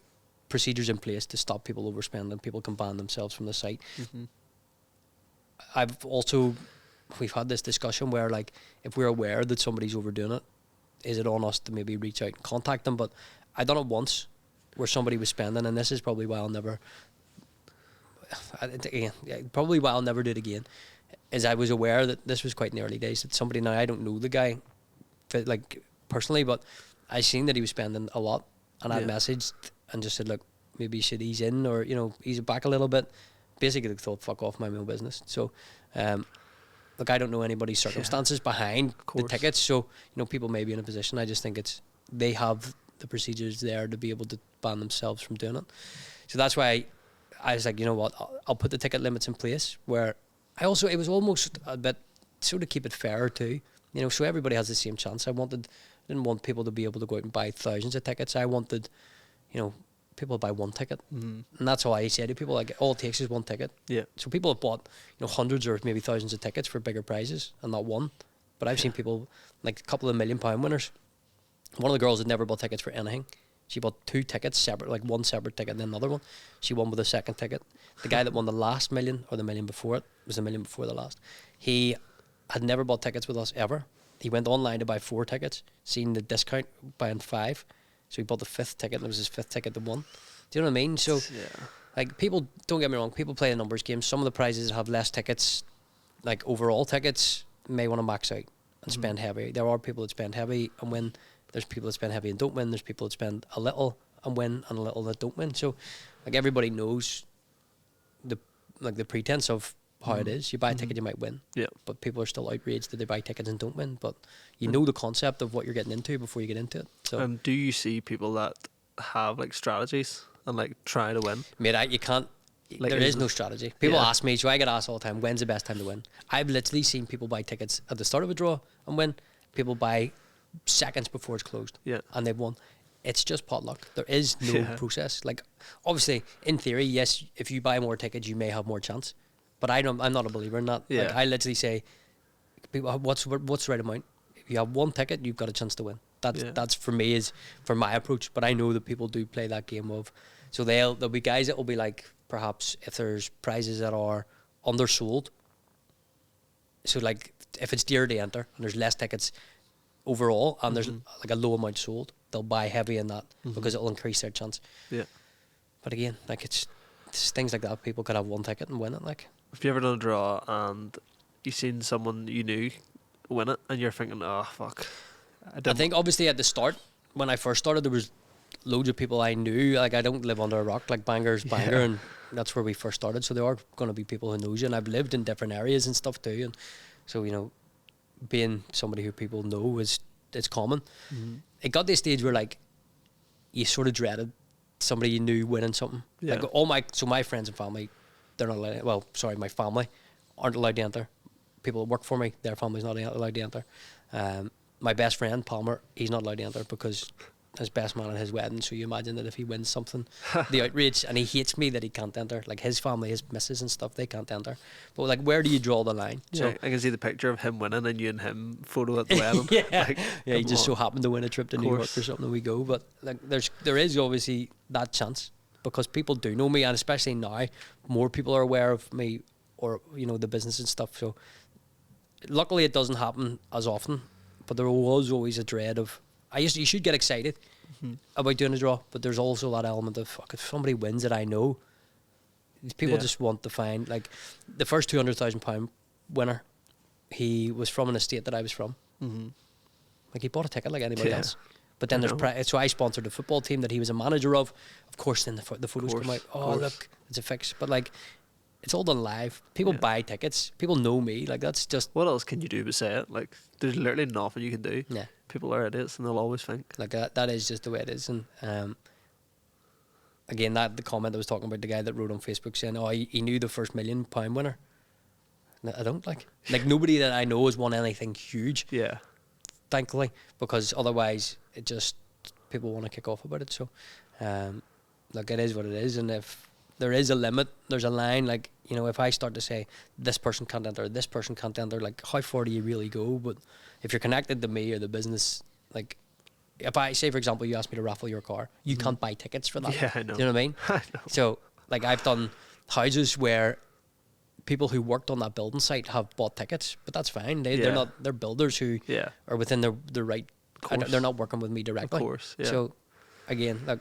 procedures in place to stop people overspending. People can ban themselves from the site. We've had this discussion where, like, if we're aware that somebody's overdoing it, is it on us to maybe reach out and contact them? But I done it once where somebody was spending, and this is probably why I'll never do it again, is I was aware that this was quite in the early days, that somebody, now I don't know the guy like personally, but I seen that he was spending a lot, and I messaged and just said, look, maybe you should ease in, or, you know, ease it back a little bit. Basically, they thought, fuck off, my own business. So look, I don't know anybody's circumstances behind the tickets, so, you know, people may be in a position. I just think they have the procedures there to be able to ban themselves from doing it. So that's why I was like, you know what, I'll put the ticket limits in place, where it was almost a bit, sort of keep it fair too, you know, so everybody has the same chance. I didn't want people to be able to go out and buy thousands of tickets. I wanted, you know, people to buy one ticket. And that's how I said to people, like, all it takes is one ticket. Yeah. So people have bought, you know, hundreds or maybe thousands of tickets for bigger prizes and not one. But I've seen people, like a couple of £1 million winners. One of the girls had never bought tickets for anything. She bought 2 tickets separate, like one separate ticket and then another one. She won with a second ticket. The guy that won the last million, or the million before it, was the million before the last. He had never bought tickets with us ever. He went online to buy 4 tickets, seen the discount, buying 5. So he bought the 5th ticket, and it was his 5th ticket that won. Do you know what I mean? So, like, people, don't get me wrong, people play the numbers game. Some of the prizes that have less tickets, like overall tickets, may want to max out and spend heavy. There are people that spend heavy and win. There's people that spend heavy and don't win. There's people that spend a little and win, and a little that don't win. So, like, everybody knows the pretense of how it is. You buy a ticket, you might win. Yeah. But people are still outraged that they buy tickets and don't win. But you know the concept of what you're getting into before you get into it. So, do you see people that have like strategies and like try to win? Mate, you can't. Like, there is no strategy. People ask me, so I get asked all the time, when's the best time to win? I've literally seen people buy tickets at the start of a draw and win. People buy seconds before it's closed, and they've won. It's just potluck. There is no process. Like, obviously, in theory, yes, if you buy more tickets, you may have more chance. But I'm not a believer in that. Like, I literally say, people, what's the right amount? If you have one ticket, you've got a chance to win. That's for me, is for my approach. But I know that people do play that game of, so there'll be guys that will be like, perhaps if there's prizes that are undersold. So like, if it's dear to enter and there's less tickets overall, and there's like a low amount sold, they'll buy heavy in that because it'll increase their chance. Yeah. But again, like, it's things like that. People could have one ticket and win it. Like, have you ever done a draw and you seen someone you knew win it and you're thinking, oh fuck? I think obviously at the start, when I first started, there was loads of people I knew. Like, I don't live under a rock. Like, Banger's Banger, and that's where we first started. So there are going to be people who knows you, and I've lived in different areas and stuff too. And so, you know, being somebody who people know it's common. It got to a stage where, like, you sort of dreaded somebody you knew winning something. Like, my friends and family, they're not allowed. My family aren't allowed to enter. People that work for me, their family's not allowed to enter. my best friend Palmer, he's not allowed to enter because his best man at his wedding. So you imagine that if he wins something, the outrage, and he hates me that he can't enter. Like his family, his missus and stuff, they can't enter. But like, where do you draw the line? Yeah, So I can see the picture of him winning and you and him photo at the wedding. yeah, Like, yeah. He come just so on. happened to win a trip to New York or something. We go, but like, there is obviously that chance because people do know me, and especially now, more people are aware of me, or you know, the business and stuff. So luckily, it doesn't happen as often. But there was always a dread of you should get excited about doing a draw, but there's also that element of fuck, if somebody wins it, I know people just want to find, like, the first £200,000 winner, he was from an estate that I was from. Like, he bought a ticket like anybody else. But then so I sponsored a football team that he was a manager of. Of course, then the photos come out. Oh, look, it's a fix. But like, it's all done live. People buy tickets. People know me. Like, that's just... What else can you do but say it? Like, there's literally nothing you can do. Yeah. People are idiots and they'll always think. Like, that is just the way it is. And again, the comment I was talking about, the guy that wrote on Facebook saying, oh, he knew the first £1 million winner. I don't, like nobody that I know has won anything huge. Yeah. Thankfully, because otherwise it just, people want to kick off about it. So, like, it is what it is. And if there is a limit, there's a line. Like, you know, if I start to say this person can't enter, this person can't enter, like, how far do you really go? But if you're connected to me or the business, like, if I say, for example, you ask me to raffle your car, you can't buy tickets for that. Yeah, I know. Do you know what I mean? I know. So, like, I've done houses where people who worked on that building site have bought tickets, but that's fine. They're builders who are within their right. They're not working with me directly. Of course, yeah. So, again, like,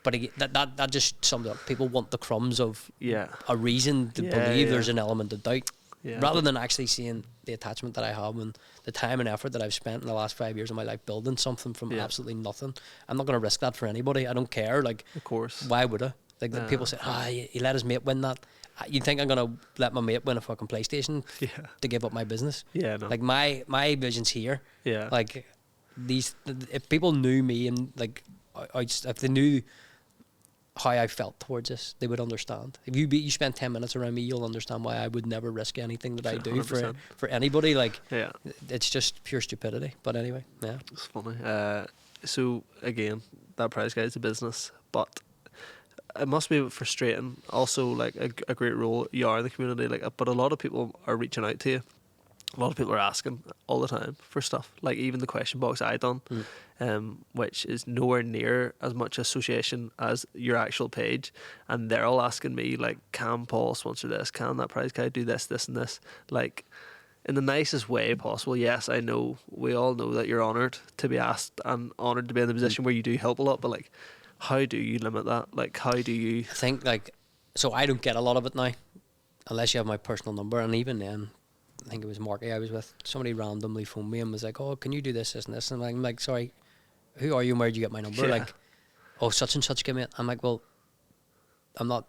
but again, that just sums up. People want the crumbs of a reason to believe there's an element of doubt, rather than actually seeing the attachment that I have and the time and effort that I've spent in the last 5 years of my life building something from absolutely nothing. I'm not going to risk that for anybody. I don't care. Like, of course, why would I? Like, the people say, he let his mate win that. You think I'm going to let my mate win a fucking PlayStation to give up my business? Yeah, no. Like, my vision's here. Yeah. Like, if people knew me and, like, if they knew how I felt towards this, they would understand. If you spend 10 minutes around me, you'll understand why I would never risk anything that I do for anybody. Like, it's just pure stupidity. But anyway, it's funny. So again, that prize guide is a business, but it must be frustrating. Also, like, a great role you are in the community. Like, but a lot of people are reaching out to you. A lot of people are asking all the time for stuff. Like, even the question box I done, which is nowhere near as much association as your actual page, and they're all asking me, like, can Paul sponsor this? Can that prize guy do this, this, and this? Like, in the nicest way possible. Yes, I know. We all know that you're honoured to be asked and honoured to be in the position where you do help a lot. But, like, how do you limit that? Like, how do you... I think, like, so I don't get a lot of it now, unless you have my personal number, and even then, I think it was Marky I was with, somebody randomly phoned me and was like, oh, can you do this, this and this? And I'm like, sorry, who are you and where did you get my number? Like, oh, such and such, give me it. I'm like, well, I'm not,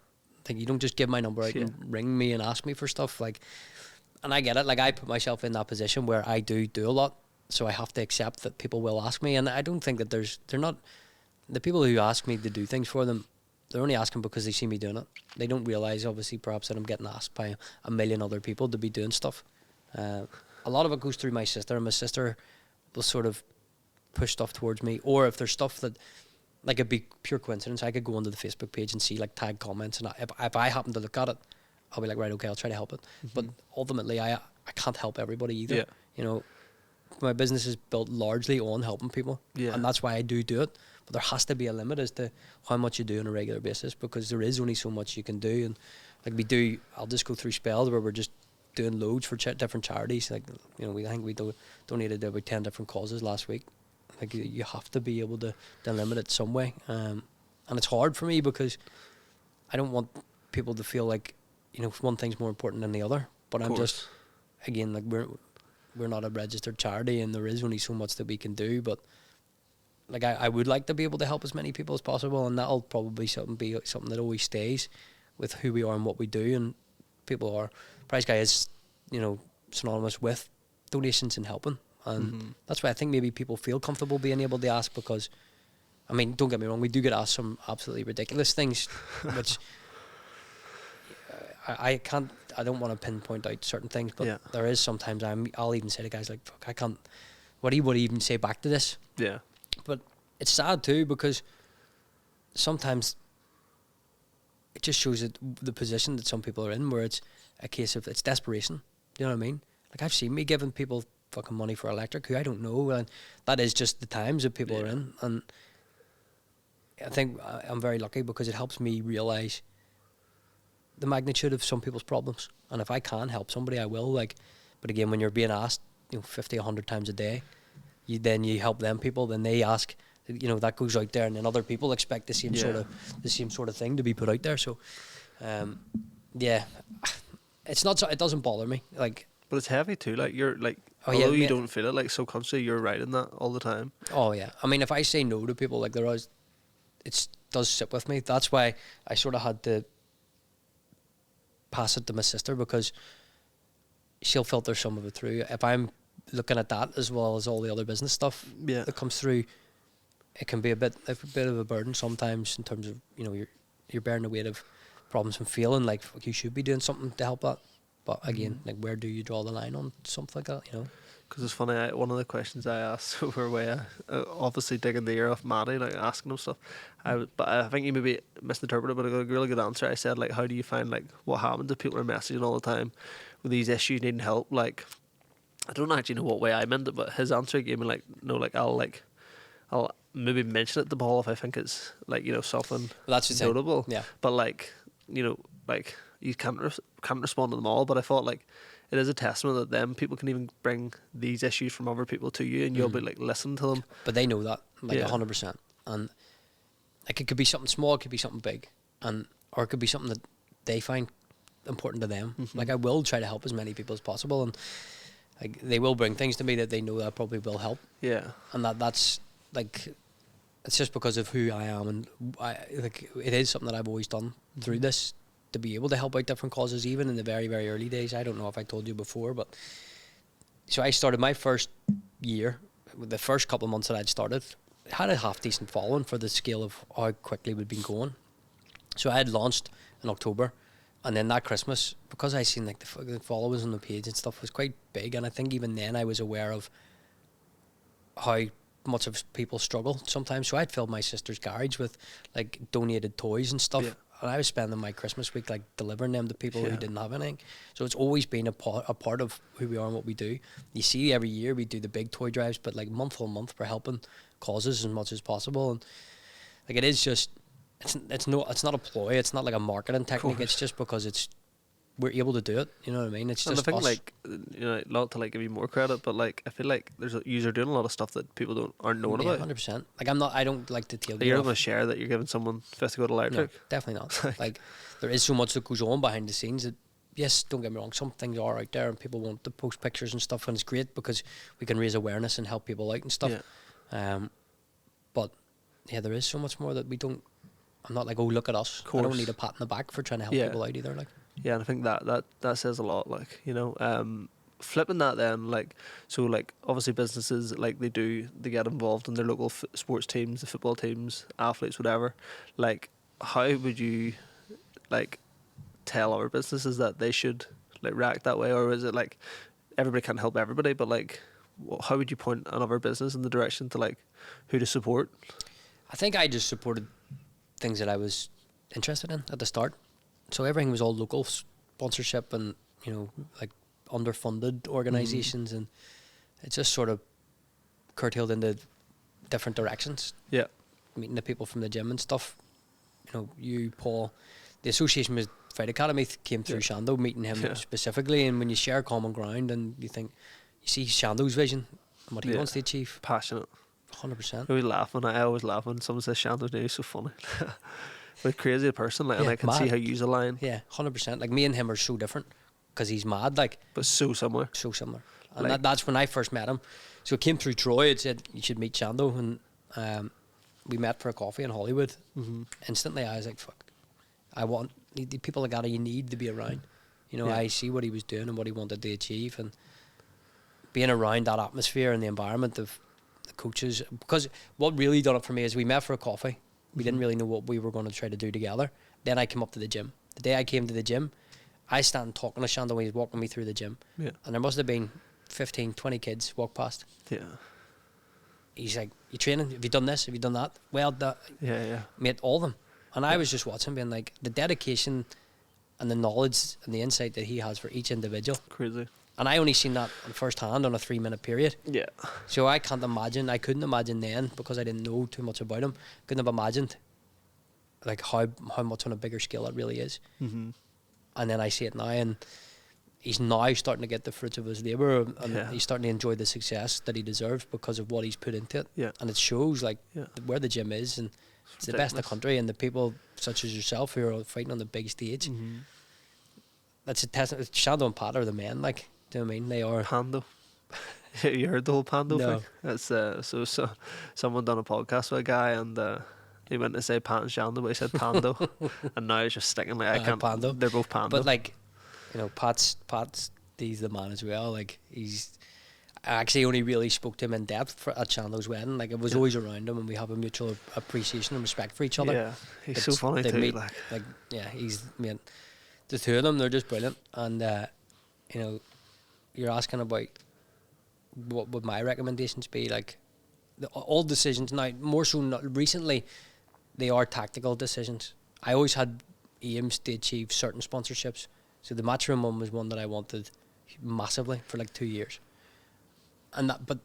like, you don't just give my number out and ring me and ask me for stuff. Like, and I get it. Like, I put myself in that position where I do a lot, so I have to accept that people will ask me. And I don't think that they're not, the people who ask me to do things for them, they're only asking because they see me doing it. They don't realise, obviously, perhaps, that I'm getting asked by a million other people to be doing stuff. A lot of it goes through my sister, and my sister will sort of push stuff towards me. Or if there's stuff that, like, it'd be pure coincidence, I could go onto the Facebook page and see, like, tag comments, and if I happen to look at it, I'll be like, right, okay, I'll try to help it. But ultimately, I can't help everybody either. Yeah. You know, my business is built largely on helping people, and that's why I do it. But there has to be a limit as to how much you do on a regular basis, because there is only so much you can do. And like, I'll just go through spells where we're just doing loads for different charities. Like, you know, I think we donated about 10 different causes last week. Like, you have to be able to limit it some way. And it's hard for me because I don't want people to feel like, you know, one thing's more important than the other. But I'm just, again, like, we're not a registered charity, and there is only so much that we can do. But like, I would like to be able to help as many people as possible, and that'll probably be something that always stays with who we are and what we do. And people are, Prize Guy is, you know, synonymous with donations and helping, and that's why I think maybe people feel comfortable being able to ask, because, I mean, don't get me wrong, we do get asked some absolutely ridiculous things, which I don't want to pinpoint out certain things, but there is sometimes I'll even say to guys like, fuck, I can't what he would even say back to this. Yeah. But it's sad too, because sometimes it just shows that the position that some people are in, where it's a case of it's desperation. You know what I mean? Like, I've seen me giving people fucking money for electric who I don't know, and that is just the times that people are in. And I think I'm very lucky, because it helps me realise the magnitude of some people's problems. And if I can help somebody, I will. Like, but again, when you're being asked, 50, 100 times a day, you help them people, then they ask, that goes out there, and then other people expect the same sort of thing to be put out there. So, it's not. It doesn't bother me. Like, but it's heavy too. Like, you're like, although you don't feel it, like, subconsciously you're writing that all the time. Oh yeah. I mean, if I say no to people, like, it does sit with me. That's why I sort of had to pass it to my sister, because she'll filter some of it through. If I'm looking at that as well as all the other business stuff that comes through, it can be a bit of a burden sometimes, in terms of, you're bearing the weight of problems and feeling like you should be doing something to help that. But again, like, where do you draw the line on something like that? Because it's funny, one of the questions I asked over where obviously digging the ear off Matty, like, asking him stuff. But I think you maybe misinterpreted, but I got a really good answer. I said, like, how do you find, like, what happens if people are messaging all the time with these issues needing help? Like, I don't actually know what way I meant it, but his answer gave me, like, no, like, I'll maybe mention it to Paul if I think it's, like, something notable. Yeah. But, like, like, you can't respond to them all. But I thought, like, it is a testament that them people can even bring these issues from other people to you, and you'll be like, listening to them. But they know that, like, 100%. And like, it could be something small, it could be something big, or it could be something that they find important to them. Like, I will try to help as many people as possible, and like, they will bring things to me that they know that probably will help. Yeah. And that's like, it's just because of who I am, and it is something that I've always done through this, to be able to help out different causes, even in the very, very early days. I don't know if I told you before, but so I started my first year, the first couple of months that I'd started, had a half decent following for the scale of how quickly we'd been going. So I had launched in October, and then that Christmas, because I seen, like, the followers on the page and stuff was quite big, and I think even then I was aware of how much of people struggle sometimes. So I'd filled my sister's garage with, like, donated toys and stuff. Yeah. And I was spending my Christmas week, like, delivering them to people who didn't have anything. So it's always been a part of who we are and what we do. You see, every year we do the big toy drives, but, like, month on month we're helping causes as much as possible. And, like, it is just, it's not a ploy. It's not like a marketing technique. It's just because we're able to do it. You know what I mean? It's just I think us. Like, not to, like, give you more credit, but, like, I feel like you're doing a lot of stuff that people aren't knowing about. 100%. Like, I don't like to tailgate. You're not going to share that you're giving someone 50 quid electric. No, definitely not. Like, there is so much that goes on behind the scenes that, yes, don't get me wrong, some things are out there and people want to post pictures and stuff, and it's great because we can raise awareness and help people out and stuff. But yeah, there is so much more that we don't. I'm not like, oh, look at us. I don't need a pat in the back for trying to help people out either. Like, yeah, and I think that says a lot. Like, flipping that then, like, so, like, obviously businesses, like, they get involved in their local sports teams, the football teams, athletes, whatever. Like, how would you, like, tell our businesses that they should, like, react that way? Or is it like everybody can't help everybody, but, like, how would you point another business in the direction to, like, who to support? I think I just supported things that I was interested in at the start. So everything was all local sponsorship and, like, underfunded organisations, and it just sort of curtailed into different directions. Yeah. Meeting the people from the gym and stuff. You, Paul, the association with Fight Academy came through Shando, meeting him specifically, and when you share common ground and you see Shando's vision and what he wants to achieve. Passionate. 100%. I always laugh when someone says Shando's new, so funny. But crazy a person, like, and I can mad. see how you align. Yeah, 100%. Like, me and him are so different because he's mad, like. But so similar. So similar. And like, that's when I first met him. So it came through Troy. It said, you should meet Shando. And we met for a coffee in Hollywood. Instantly, I was like, fuck. The people like that you need to be around. I see what he was doing and what he wanted to achieve. And being around that atmosphere and the environment of the coaches. Because what really done it for me is we met for a coffee. We didn't really know what we were going to try to do together. Then I came up to the gym. The day I came to the gym, I stand talking to Shando when he's walking me through the gym. Yeah. And there must have been 15, 20 kids walk past. Yeah. he's like, you training? Have you done this? Have you done that? Well, mate, all of them. And I was just watching, being like, the dedication and the knowledge and the insight that he has for each individual. Crazy. And I only seen that firsthand on a 3-minute period. Yeah. So I couldn't imagine then, because I didn't know too much about him, couldn't have imagined like how much on a bigger scale it really is. Mm-hmm. And then I see it now, and he's now starting to get the fruits of his labour, and he's starting to enjoy the success that he deserves because of what he's put into it. Yeah. And it shows like where the gym is, and it's the best in the country, and the people such as yourself who are fighting on the big stage. Mm-hmm. That's a testament. Shando and Pat are the men, like, do you know what I mean? They are. Pando. You heard the whole Pando No. thing? That's so someone done a podcast with a guy, and he went to say Pat and Shando, but he said Pando, and now he's just sticking like, I can't. Pando. They're both Pando. But like, you know, Pat's he's the man as well. Like, I actually only really spoke to him in depth at Shando's wedding. Like, I was always around him, and we have a mutual appreciation and respect for each other. Yeah, he's so funny too. Meet, he's, man, the two of them, they're just brilliant. And you know, you're asking about what would my recommendations be. Like, all decisions now, more so not recently, they are tactical decisions. I always had aims to achieve certain sponsorships. So the Matchroom one was one that I wanted massively for like 2 years. But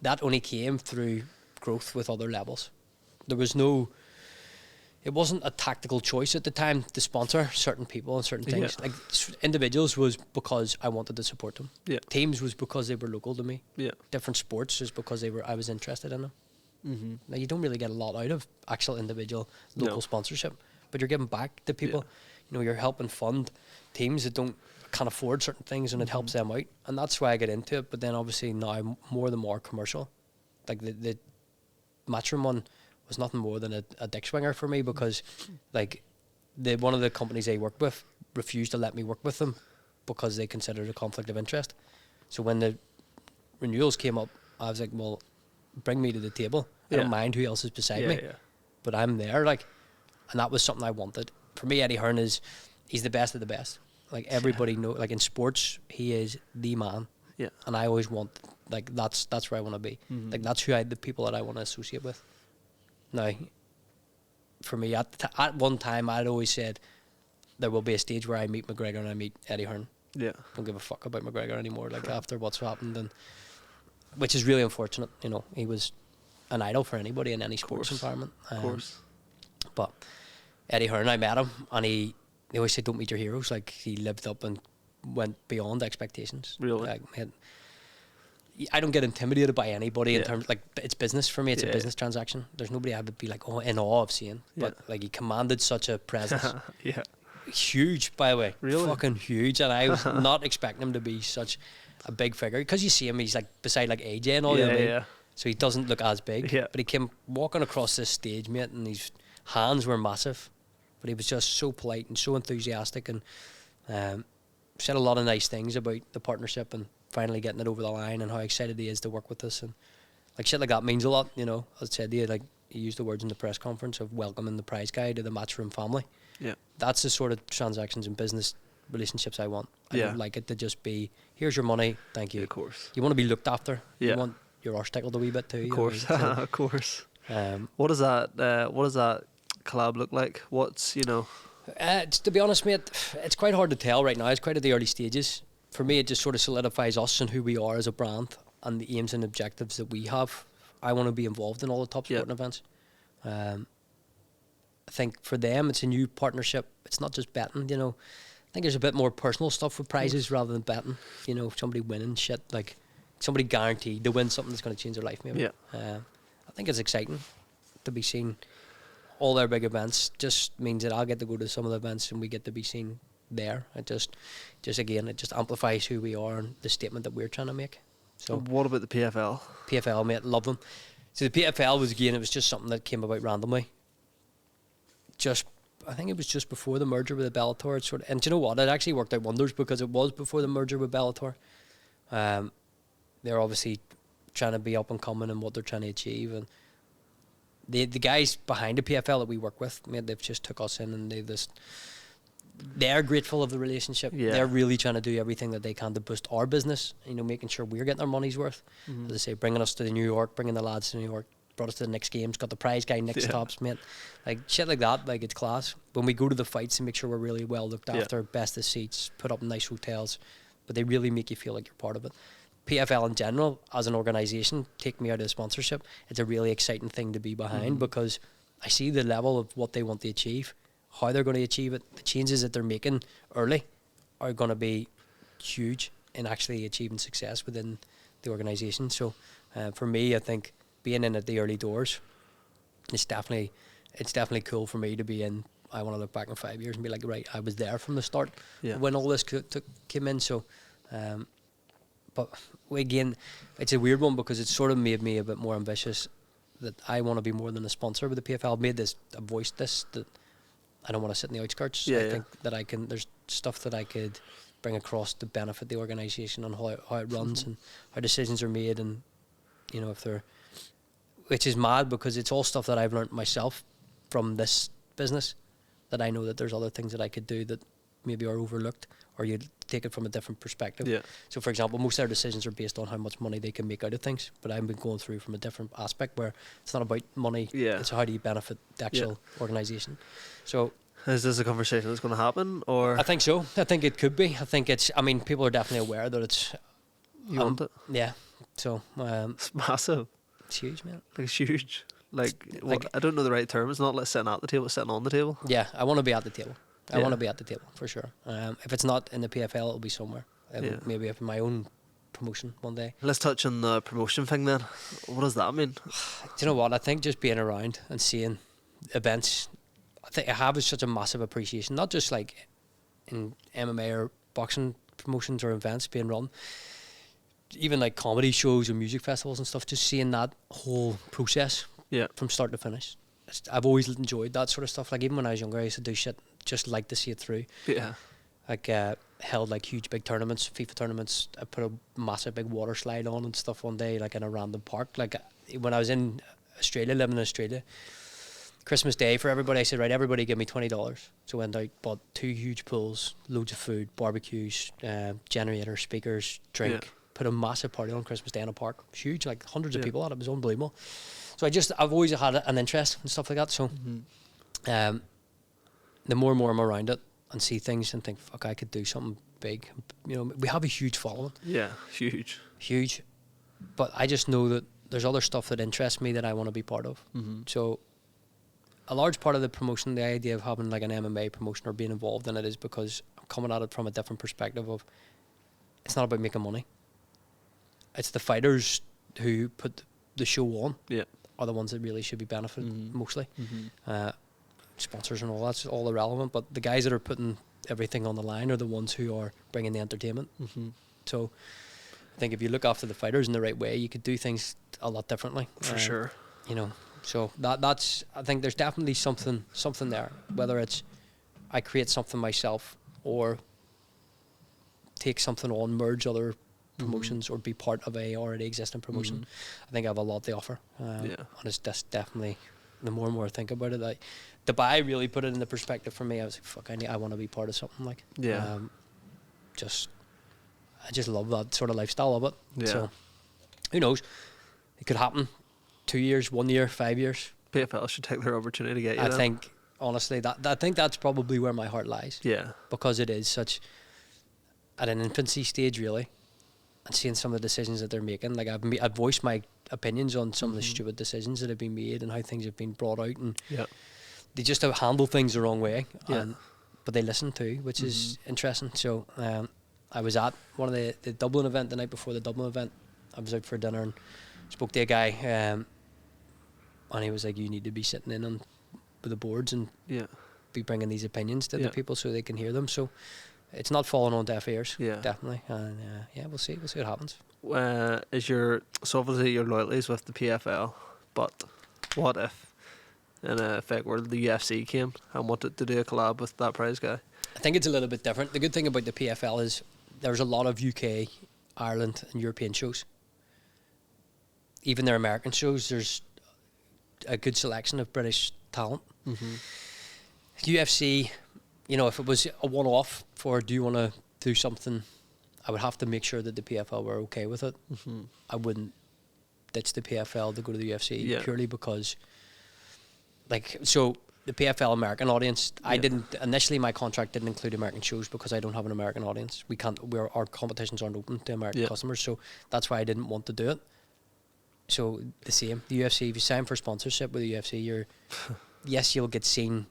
that only came through growth with other levels. It wasn't a tactical choice at the time to sponsor certain people and certain things. Like, individuals was because I wanted to support them. Yeah. Teams was because they were local to me. Yeah. Different sports is because I was interested in them. Mm-hmm. Now, you don't really get a lot out of actual individual local sponsorship, but you're giving back to people. You know, you're helping fund teams that can't afford certain things, and it helps them out. And that's why I get into it. But then obviously now more commercial. Like, the Matchroom one was nothing more than a dick swinger for me, because like one of the companies I worked with refused to let me work with them because they considered a conflict of interest. So when the renewals came up, I was like, well, bring me to the table. I don't mind who else is beside me, but I'm there. Like, and that was something I wanted. For me, Eddie Hearn he's the best of the best. Like, everybody know, like, in sports, he is the man. Yeah. And I always want, like, that's where I want to be. Mm-hmm. Like, that's the people that I want to associate with. Now, for me, at one time, I'd always said there will be a stage where I meet McGregor and I meet Eddie Hearn. Yeah. Don't give a fuck about McGregor anymore, like, after what's happened, and which is really unfortunate. You know, he was an idol for anybody in any sports environment. Of course. But Eddie Hearn, I met him, and he always said, don't meet your heroes. Like, he lived up and went beyond expectations. Really? Like, I don't get intimidated by anybody in terms, like, it's business for me. It's a business transaction. There's nobody I would be like, in awe of seeing. But like, he commanded such a presence. Huge, by the way. Really? Fucking huge. And I was not expecting him to be such a big figure, because you see him, he's like beside like AJ and all. So he doesn't look as big. Yeah. But he came walking across this stage, mate, and his hands were massive. But he was just so polite and so enthusiastic, and said a lot of nice things about the partnership and finally getting it over the line, and how excited he is to work with us, and like, shit like that means a lot. You know, as I said to you, like, he used the words in the press conference of welcoming the prize guy to the Matchroom family. Yeah, that's the sort of transactions and business relationships I want. I don't like it to just be, here's your money, thank you. Of course, you want to be looked after. You want your arse tickled a wee bit too. Of course, you know? Of course. What does that collab look like? What's, you know? To be honest, mate, it's quite hard to tell right now. It's quite at the early stages. For me, it just sort of solidifies us and who we are as a brand and the aims and objectives that we have. I want to be involved in all the top sporting events. I think for them, it's a new partnership. It's not just betting, you know. I think there's a bit more personal stuff with prizes rather than betting. You know, somebody winning shit, like somebody guaranteed to win something that's going to change their life, maybe. I think it's exciting to be seen. All their big events just means that I'll get to go to some of the events and we get to be seen there. It just amplifies who we are and the statement that we're trying to make. So what about the PFL? PFL, mate, love them. So the PFL it was just something that came about randomly. I think it was just before the merger with the Bellator. And do you know what? It actually worked out wonders, because it was before the merger with Bellator. They're obviously trying to be up and coming in what they're trying to achieve, and the guys behind the PFL that we work with, mate, they've just took us in, and they've this they're grateful of the relationship. Yeah. They're really trying to do everything that they can to boost our business. You know, making sure we're getting our money's worth. Mhm. As I say, bringing us to New York, bringing the lads to New York, brought us to the Knicks games, got the prize guy Knicks Yeah. tops, mate. Like shit like that. Like it's class. When we go to the fights and make sure we're really well looked Yeah. after, best of seats, put up in nice hotels, but they really make you feel like you're part of it. PFL in general, as an organisation, take me out of the sponsorship. It's a really exciting thing to be behind because I see the level of what they want to achieve, how they're going to achieve it, the changes that they're making early are going to be huge in actually achieving success within the organisation. So for me, I think being in at the early doors, it's definitely cool for me to be in. I want to look back in 5 years and be like, right, I was there from the start when all this came in. So, but again, it's a weird one because it sort of made me a bit more ambitious that I want to be more than a sponsor with the PFL. I voiced this, that I don't want to sit in the outskirts. I think that there's stuff that I could bring across to benefit the organisation on how it runs and how decisions are made, and you know, which is mad because it's all stuff that I've learned myself from this business, that I know that there's other things that I could do that maybe are overlooked, or you take it from a different perspective. Yeah. So for example, most of their decisions are based on how much money they can make out of things, but I've been going through from a different aspect where it's not about money, it's how do you benefit the actual organisation. So is this a conversation that's going to happen, or? I think so. I think it could be. I mean, people are definitely aware that it's... You want it? Yeah. So... it's massive. It's huge, man. Like, it's huge. Like I don't know the right term. It's not like sitting at the table, it's sitting on the table. Yeah, I want to be at the table. I want to be at the table, for sure. If it's not in the PFL, it'll be somewhere. Maybe up in my own promotion one day. Let's touch on the promotion thing then. What does that mean? Do you know what? I think just being around and seeing events, I think I have such a massive appreciation, not just like in MMA or boxing promotions or events being run, even like comedy shows or music festivals and stuff, just seeing that whole process from start to finish. I've always enjoyed that sort of stuff. Like even when I was younger, I used to do shit just like to see it through. Yeah. Like held like huge big tournaments, FIFA tournaments. I put a massive big water slide on and stuff one day, like in a random park. Like when I was in Australia, living in Australia, Christmas Day for everybody, I said, right, everybody give me $20. So I went out, bought 2 huge pools, loads of food, barbecues, generators, speakers, drink. Put a massive party on Christmas Day in a park. It was huge, like hundreds of people at it. It was unbelievable. So I've always had an interest in stuff like that. So the more and more I'm around it and see things and think, fuck, I could do something big. You know, we have a huge following. Yeah, huge. Huge. But I just know that there's other stuff that interests me that I want to be part of. So a large part of the promotion, the idea of having like an MMA promotion or being involved in it, is because I'm coming at it from a different perspective of, it's not about making money. It's the fighters who put the show on are the ones that really should be benefiting mostly. Sponsors and all, that's all irrelevant, but the guys that are putting everything on the line are the ones who are bringing the entertainment. So I think if you look after the fighters in the right way, you could do things a lot differently. For sure. You know, so that's, I think there's definitely something there, whether it's I create something myself or take something on, merge other promotions or be part of a already existing promotion. I think I have a lot to offer. And it's just definitely, the more and more I think about it, like Dubai really put it into perspective for me. I was like, fuck, I want to be part of something like. I just love that sort of lifestyle of it. So who knows? It could happen 2 years, 1 year, 5 years. PFL should take their opportunity to get you I think, honestly, I think that's probably where my heart lies. Yeah. Because it is such at an infancy stage, really. And seeing some of the decisions that they're making, like I've voiced my opinions on some of the stupid decisions that have been made and how things have been brought out, and they just have handled things the wrong way. But they listen too, which is interesting. So I was at one of the Dublin event the night before the Dublin event. I was out for dinner and spoke to a guy, and he was like, "You need to be sitting in on with the boards and be bringing these opinions to the people so they can hear them." So it's not falling on deaf ears, definitely. And we'll see what happens. So obviously your loyalties with the PFL, but what if in effect where the UFC came and wanted to do a collab with that prize guy? I think it's a little bit different. The good thing about the PFL is there's a lot of UK, Ireland and European shows. Even their American shows, there's a good selection of British talent. UFC, you know, if it was a one-off for do you want to do something, I would have to make sure that the PFL were okay with it. Mm-hmm. I wouldn't ditch the PFL to go to the UFC purely because, like, so the PFL American audience, I didn't initially. My contract didn't include American shows because I don't have an American audience. We can't. Our competitions aren't open to American customers, so that's why I didn't want to do it. So the same, the UFC. If you sign for sponsorship with the UFC, you're yes, you'll get seen.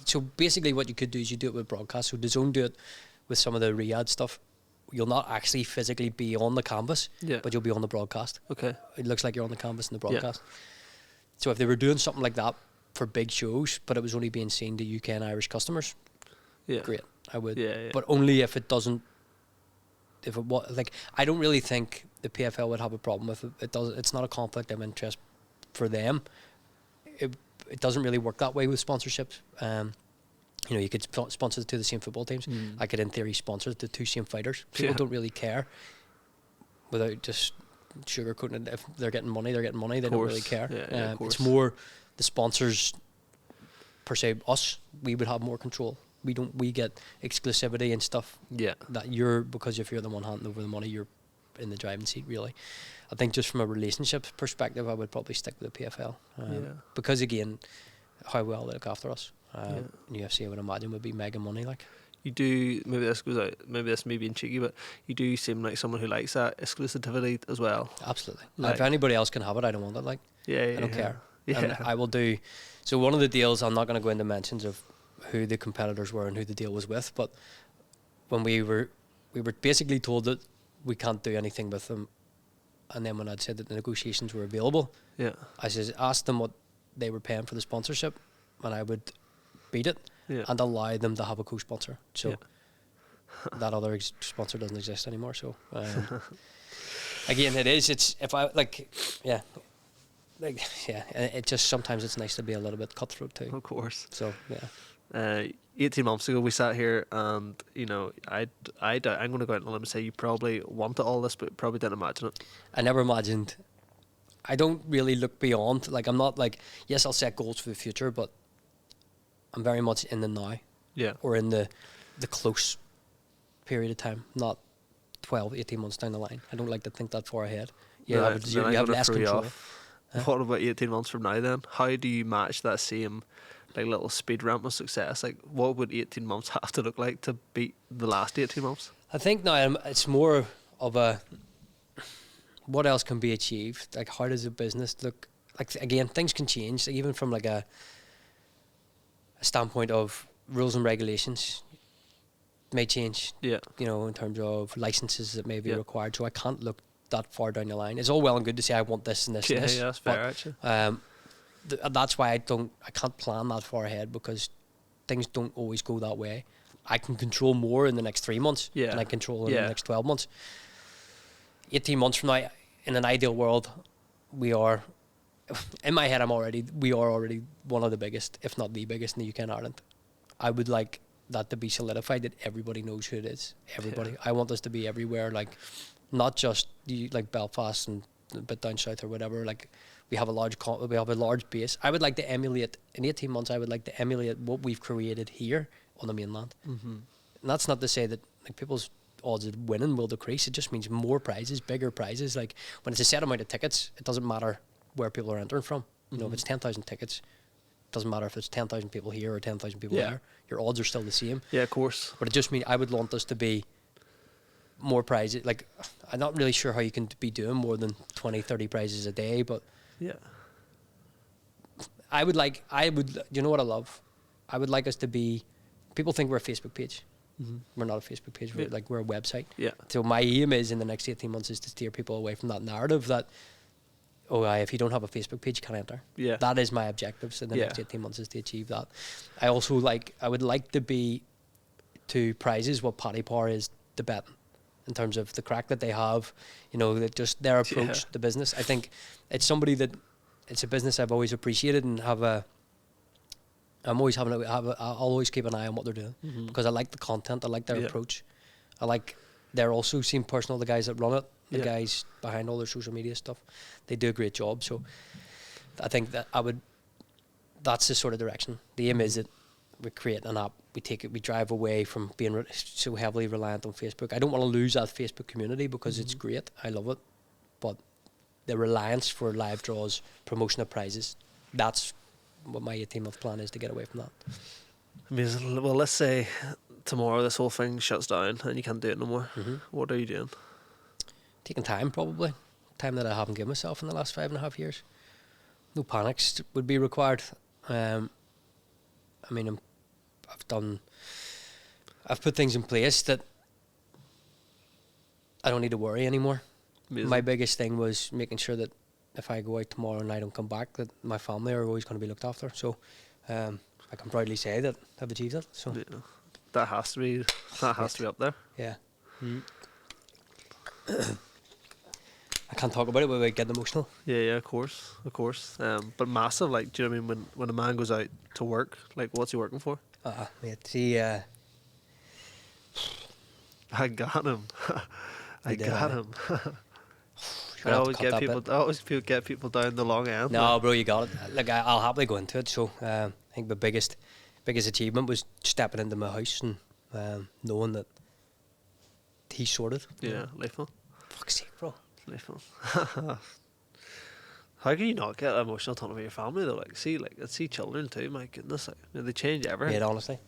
So basically, what you could do is you do it with broadcast. So DAZN do it with some of the Riyadh stuff. You'll not actually physically be on the canvas, but you'll be on the broadcast. Okay. It looks like you're on the canvas in the broadcast. So if they were doing something like that for big shows, but it was only being seen to UK and Irish customers, great, I would. But only if it doesn't. If it was like, I don't really think the PFL would have a problem with it. It does. It's not a conflict of interest for them. It doesn't really work that way with sponsorships. You know, you could sponsor the two of the same football teams. I could, in theory, sponsor the two same fighters. People don't really care without just sugarcoating it. If they're getting money, they're getting money. They don't really care. It's more the sponsors, per se, us. We would have more control. We get exclusivity and stuff. That because if you're the one handing over the money, you're in the driving seat, really. I think just from a relationship perspective, I would probably stick with the PFL. Because, again, how well they look after us. UFC, I would imagine, would be mega money. Like, you do, maybe this goes out, maybe this may be cheeky, but you do seem like someone who likes that exclusivity as well. Absolutely. Like, if anybody else can have it, I don't want it. Like, I don't care. And I will do. So one of the deals, I'm not going to go into mentions of who the competitors were and who the deal was with, but when we were basically told that we can't do anything with them, and then when I'd said that the negotiations were available, I asked them what they were paying for the sponsorship, and I would beat it and allow them to have a co-sponsor. So that other sponsor doesn't exist anymore. So again, it's if I it just sometimes it's nice to be a little bit cutthroat too. Of course. So 18 months ago we sat here, and you know, I'm going to go out on a limb and say you probably wanted all this, but probably didn't imagine it. I never imagined. I don't really look beyond. Like, I'm not like, yes, I'll set goals for the future, but I'm very much in the now. Or in the close period of time, not 12, 18 months down the line. I don't like to think that far ahead. You have less control. What about 18 months from now then? How do you match that same like little speed ramp of success? Like, what would 18 months have to look like to beat the last 18 months? I think now it's more of a what else can be achieved? Like, how does a business look? Like, again, things can change, even from like a standpoint of rules and regulations may change. You know, in terms of licenses that may be required. So I can't look that far down the line. It's all well and good to say I want this and this and this. That's fair, actually. That's why I can't plan that far ahead, because things don't always go that way. I can control more in the next 3 months than I control in the next 12 months. 18 months from now, in an ideal world, we are, in my head, we are already one of the biggest, if not the biggest, in the UK and Ireland. I would like that to be solidified, that everybody knows who it is. Everybody. I want us to be everywhere, like, not just like Belfast and a bit down south or whatever. Like, we have a large base. I would like to emulate, in 18 months, I would like to emulate what we've created here on the mainland. And that's not to say that like people's odds of winning will decrease. It just means more prizes, bigger prizes. Like, when it's a set amount of tickets, it doesn't matter where people are entering from. You know, if it's 10,000 tickets, it doesn't matter if it's 10,000 people here or 10,000 people there. Your odds are still the same. Yeah, of course. But it just means I would want us to be more prizes. Like, I'm not really sure how you can be doing more than 20, 30 prizes a day, but I would, you know what I love? I would like us to be, people think we're a Facebook page. We're not a Facebook page. We're a website. So my aim is in the next 18 months is to steer people away from that narrative that, if you don't have a Facebook page, you can't enter. That is my objectives in the next 18 months, is to achieve that. I also I would like to be to prizes what Paddy Power is to betting, in terms of the crack that they have, you know, that just their approach to business. I think it's a business I've always appreciated, and I'll always keep an eye on what they're doing, because I like the content, I like their approach, they're also seem personal, the guys that run it, the guys behind all their social media stuff, they do a great job. So I think that that's the sort of direction. The aim is that we create an app. We drive away from being so heavily reliant on Facebook. I don't want to lose that Facebook community because it's great. I love it, but the reliance for live draws, promotion of prizes, that's what my 18-month plan is, to get away from that. I mean, well, let's say tomorrow this whole thing shuts down and you can't do it no more. What are you doing? Taking time, probably. Time that I haven't given myself in the last 5.5 years. No panics would be required. I mean, I've put things in place that I don't need to worry anymore. Amazing. My biggest thing was making sure that if I go out tomorrow and I don't come back, that my family are always going to be looked after. So I can proudly say that I've achieved it. So yeah. That has to be up there. Yeah. I can't talk about it without getting emotional. Yeah, of course. But massive, like, do you know what I mean? When a man goes out to work, like, what's he working for? Mate, see, I got him. I got him. I always get people down the long end. No, bro, you got it. Like, I'll happily go into it. So I think the biggest achievement was stepping into my house and knowing that he's sorted. Yeah, lethal. Fuck's sake, bro. Lethal. How can you not get emotional talking about your family though? Like, see children too. My goodness, like, you know, they change everything. Yeah, honestly,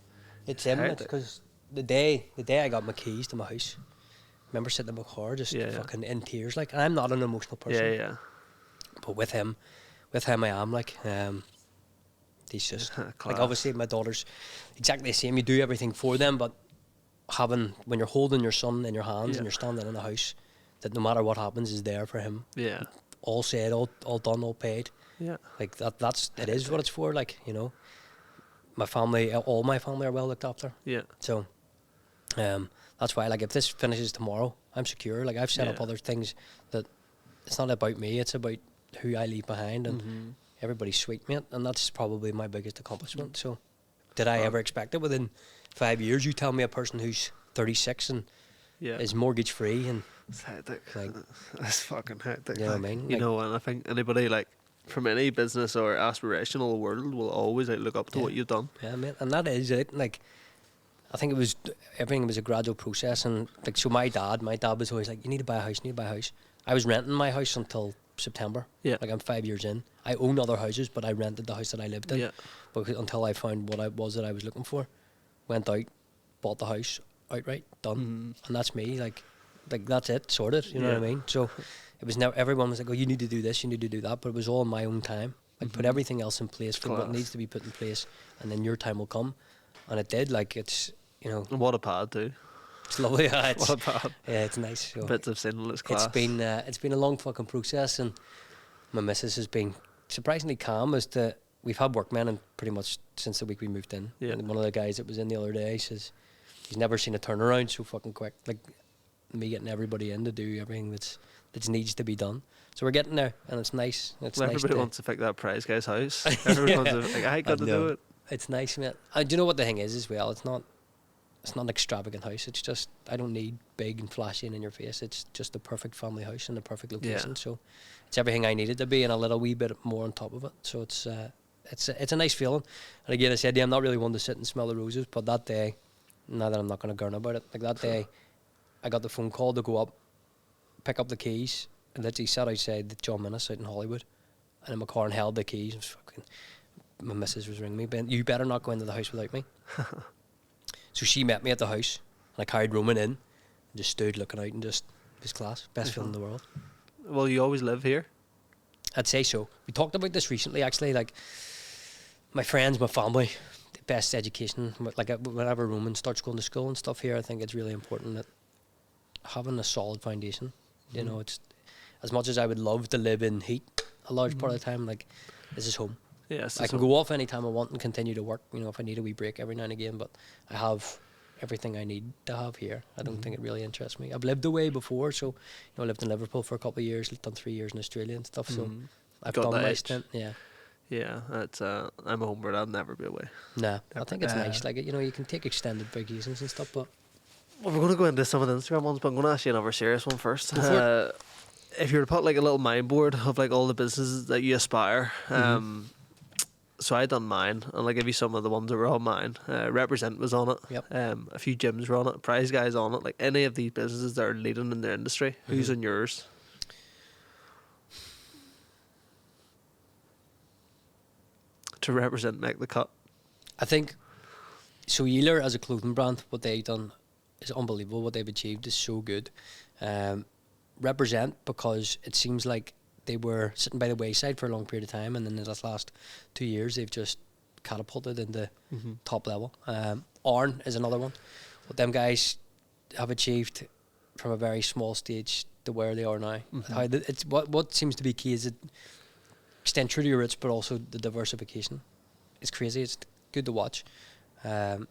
it's him. It's because the day I got my keys to my house, I remember sitting in my car just fucking in tears. Like, and I'm not an emotional person. Yeah. But with him, I am like. He's just like, obviously my daughter's exactly the same. You do everything for them, but when you're holding your son in your hands and you're standing in the house, that no matter what happens is there for him. Yeah. All said, all done, all paid. Yeah. Like it is what it's for. Like, you know, all my family are well looked after. Yeah. So, that's why, like, if this finishes tomorrow, I'm secure. Like, I've set up other things that it's not about me, it's about who I leave behind, and everybody's sweet, mate, and that's probably my biggest accomplishment. So, did I ever expect it within 5 years? You tell me a person who's 36 and is mortgage free and it's hectic. Like, it's fucking hectic. You know what I mean? You know, and I think anybody, like, from any business or aspirational world will always, like, look up to what you've done. Yeah, mate, and that is it. Like, I think everything was a gradual process, and like, so my dad was always like, you need to buy a house. I was renting my house until September. Yeah. Like, I'm 5 years in. I own other houses, but I rented the house that I lived in. Yeah. But until I found what I was looking for, went out, bought the house outright, done, and that's me. Like that's it, sorted. You know what I mean? So it was never. Everyone was like, "Oh, you need to do this, you need to do that," but it was all in my own time. Like, put everything else in place for what needs to be put in place, and then your time will come. And it did. Like, it's, you know. And what a pad too. It's lovely. Yeah, what a pad. Yeah, it's nice. So bits of sinless class. It's been a long fucking process, and my missus has been surprisingly calm as to. We've had workmen and pretty much since the week we moved in. Yeah. And one of the guys that was in the other day says he's never seen a turnaround so fucking quick. Like, me getting everybody in to do everything that needs to be done. So we're getting there, and it's nice. Everybody wants to pick that prize guy's house. Everyone wants to, like, I got to do it. It's nice, man. Do you know what the thing is as well? It's not an extravagant house. It's just, I don't need big and flashy and in your face. It's just the perfect family house in the perfect location. Yeah. So it's everything I needed to be, and a little wee bit more on top of it. So it's a nice feeling. And again, I said, I'm not really one to sit and smell the roses, but that day, now that I'm not going to gurn about it, like that day, I got the phone call to go up, pick up the keys, and literally sat outside the John Minnis out in Hollywood, and in my car and held the keys. My missus was ringing me, "Ben, you better not go into the house without me." So she met me at the house, and I carried Roman in, and just stood looking out, and just class, best feeling in the world. Well, you always live here? I'd say so. We talked about this recently, actually. Like, my friends, my family, the best education. Like, whenever Roman starts going to school and stuff here, I think it's really important that having a solid foundation. You know, it's as much as I would love to live in heat a large part of the time. Like, this is home. Yes, I can go off any time I want and continue to work. You know, if I need a wee break every now and again, but I have everything I need to have here. I don't think it really interests me. I've lived away before, so, you know, I lived in Liverpool for a couple of years, done 3 years in Australia and stuff. So I've done my stint. Yeah. Yeah, it's I'm a homebird. I'll never be away. Nah, I think it's nice. Like, you know, you can take extended vacations and stuff, but. Well, we're going to go into some of the Instagram ones, but I'm going to ask you another serious one first. If you were to put, like, a little mind board of, like, all the businesses that you aspire, so I done mine, and I'll give you some of the ones that were on mine. Represent was on it. Yep. A few gyms were on it. Prize Guys on it. Like any of these businesses that are leading in their industry. Who's on yours? To represent make the cut. I think so. Yeeler as a clothing brand, what they've done is unbelievable. What they've achieved is so good. Represent, because it seems like they were sitting by the wayside for a long period of time, and then in the last 2 years they've just catapulted into top level. Arn is another one. What them guys have achieved from a very small stage to where they are now. It's what seems to be key is it extend true to your roots, but also the diversification. It's crazy. It's good to watch. Again,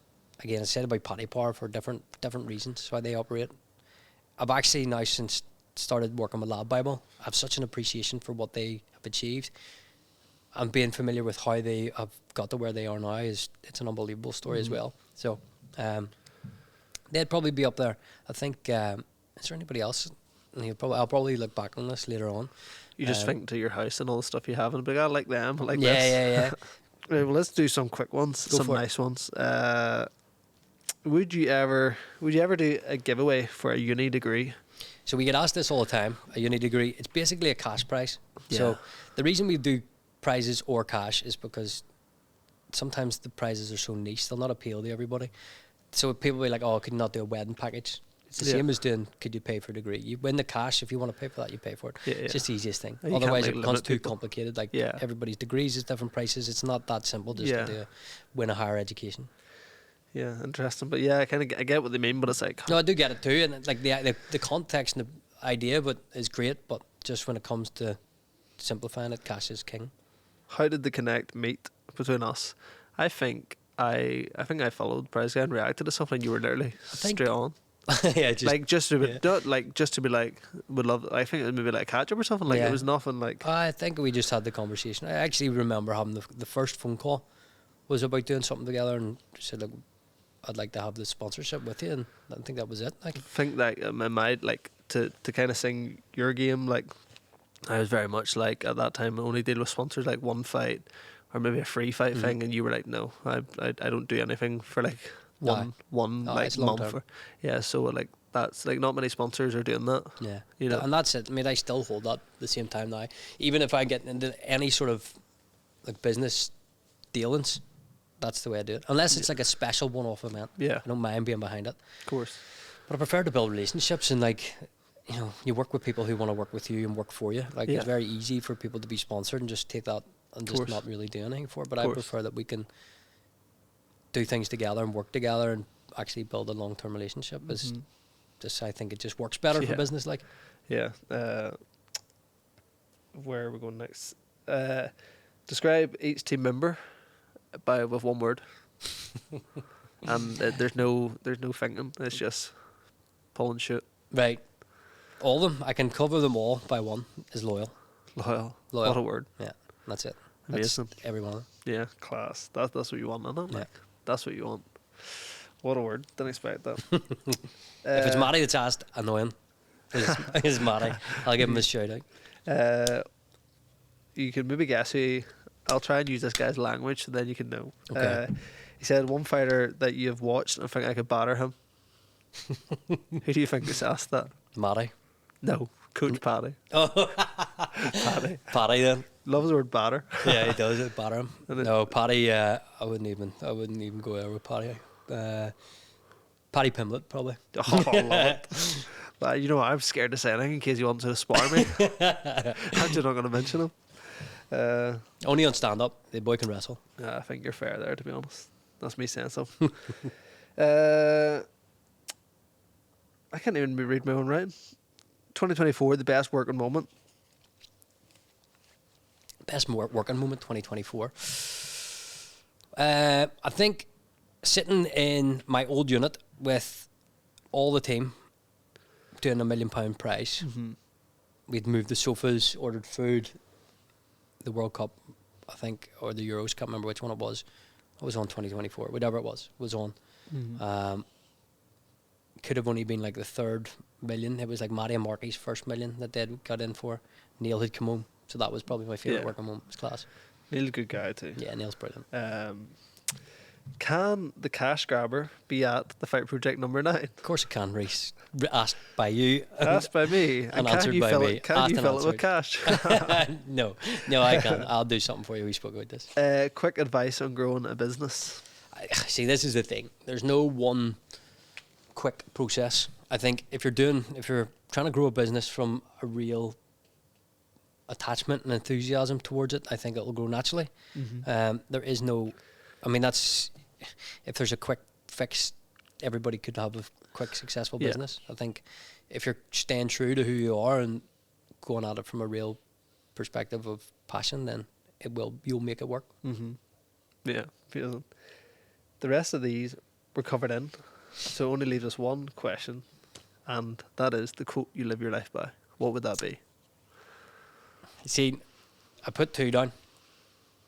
I said about Paddy Power for different reasons why they operate. I've actually now since started working with Lab Bible, I have such an appreciation for what they have achieved, and being familiar with how they have got to where they are now it's an unbelievable story as well. So they'd probably be up there. I think is there anybody else? I'll probably look back on this later on. You just think to your house and all the stuff you have, and be like, I like them, I like this. Yeah. Right, well, let's do some quick ones, some nice ones. Would you ever do a giveaway for a uni degree? So we get asked this all the time. A uni degree, it's basically a cash prize. Yeah. So the reason we do prizes or cash is because sometimes the prizes are so niche, they'll not appeal to everybody. So people will be like, oh, could you not do a wedding package? It's the same as doing, could you pay for a degree? You win the cash, if you want to pay for that, you pay for it. Yeah, It's just the easiest thing. You Otherwise, can't, it like, becomes limit too people. complicated. Like Yeah. everybody's degrees is different prices. It's not that simple just to win a higher education. Yeah, interesting. But yeah, I get what they mean, but it's like... No, I do get it too. And like the context and the idea of it is great, but just when it comes to simplifying it, cash is king. How did the connect meet between us? I think I followed Prize Guy and reacted to something. You were literally straight on. Yeah, just to be like, would love. I think it was maybe like a catch up or something. Like it was nothing like. I think we just had the conversation. I actually remember having the first phone call was about doing something together, and said, "Look, I'd like to have the sponsorship with you," and I think that was it. Like, I think that in my mind, like to kind of sing your game, like I was very much like at that time only deal with sponsors like one fight or maybe a free fight thing, and you were like, no, I don't do anything for like one like month. So like that's like not many sponsors are doing that. Yeah, you know, and that's it. I mean, I still hold that at the same time now. Even if I get into any sort of like business dealings, that's the way I do it. Unless it's like a special one-off event. Yeah, I don't mind being behind it. Of course. But I prefer to build relationships and like, you know, you work with people who want to work with you and work for you. Like it's very easy for people to be sponsored and just take that and just not really do anything for it. But I prefer that we can do things together and work together and actually build a long-term relationship. I think it just works better for business. Like, where are we going next? Describe each team member with one word. And there's no thinking. It's just pull and shoot. Right. All of them. I can cover them all by one. Is loyal. Loyal. What a word. Yeah. That's it. Amazing. That's every one of them. Yeah, class. That's what you want, isn't it? Yeah. Like, that's what you want. What a word. Didn't expect that. If it's Matty that's asked, annoying. It's Matty. I'll give him a shout out. You can maybe guess who. I'll try and use this guy's language, so then you can know. Okay. He said one fighter that you've watched and I think I could batter him. Who do you think is asked that? Matty. No, Coach Paddy. Oh, Paddy then. Loves the word batter. Yeah, he does it. Batter him. No, Paddy. I wouldn't even go there with Paddy. Paddy Pimblett probably. Oh, I love it. Well, you know what? I'm scared to say anything in case you want to spar me. I'm just not going to mention him. Only on stand up. The boy can wrestle. I think you're fair there, to be honest. That's me saying so. I can't even read my own writing. 2024, the best working moment. Best working moment 2024. I think sitting in my old unit with all the team doing £1 million prize. We'd moved the sofas, ordered food. The World Cup, I think, or the Euros, can't remember which one it was. It was on 2024, whatever it was on. Could have only been like the third million. It was like Matty and Marky's first million that they'd got in for. Neil had come home, so that was probably my favourite working moment. It was class. Neil's a good guy too. Yeah, Neil's brilliant. Can the cash grabber be at the Fight Project number 9? Of course it can, Rhys. Asked by you. Asked by me. And can answered you by fill me. it? Can you fill it with cash? No, I can't. I'll do something for you. We spoke about this. Quick advice on growing a business. See, this is the thing. There's no one quick process. I think if you're trying to grow a business from a real attachment and enthusiasm towards it, I think it will grow naturally. There is no, I mean, that's, if there's a quick fix, everybody could have a quick successful business. I think if you're staying true to who you are and going at it from a real perspective of passion, then you'll make it work. Yeah, beautiful. The rest of these were covered in, so only leaves us one question, and that is the quote you live your life by. What would that be? See, I put 2 down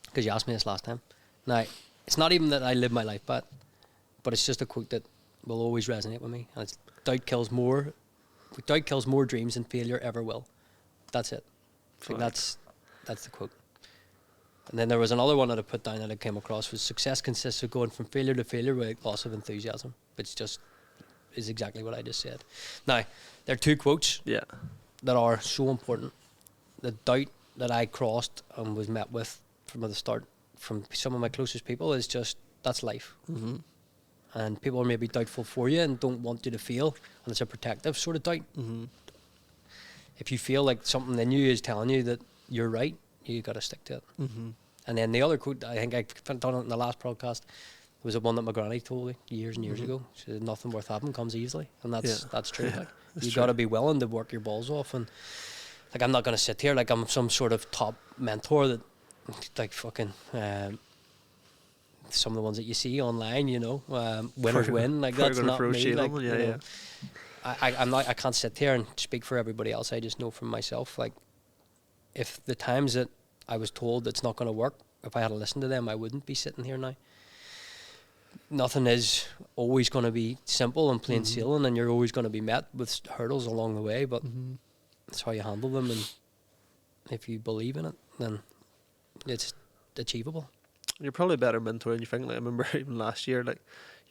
because you asked me this last time. Now, it's not even that I live my life by it, but it's just a quote that will always resonate with me. And it's doubt kills more dreams than failure ever will. That's it. I think that's the quote. And then there was another one that I put down that I came across was success consists of going from failure to failure without loss of enthusiasm. Which just is exactly what I just said. Now, there are 2 quotes that are so important. The doubt that I crossed and was met with from the start from some of my closest people is just, that's life. And people are maybe doubtful for you and don't want you to fail, and it's a protective sort of doubt. If you feel like something in you is telling you that you're right, you got to stick to it. And then the other quote, I think I done it in the last podcast, was the one that my granny told me years and years ago. She said, nothing worth having comes easily. And that's true. Like, you got to be willing to work your balls off. And like, I'm not going to sit here like I'm some sort of top mentor that, like, fucking, some of the ones that you see online, you know, winners win. Like, that's not me. Like, you know, I can't sit here and speak for everybody else. I just know from myself, like, if the times that I was told it's not going to work, if I had to listen to them, I wouldn't be sitting here now. Nothing is always going to be simple and plain sailing, and you're always going to be met with hurdles along the way, but that's how you handle them. And if you believe in it, then it's achievable. You're probably a better mentor than you think. Like, I remember even last year, like,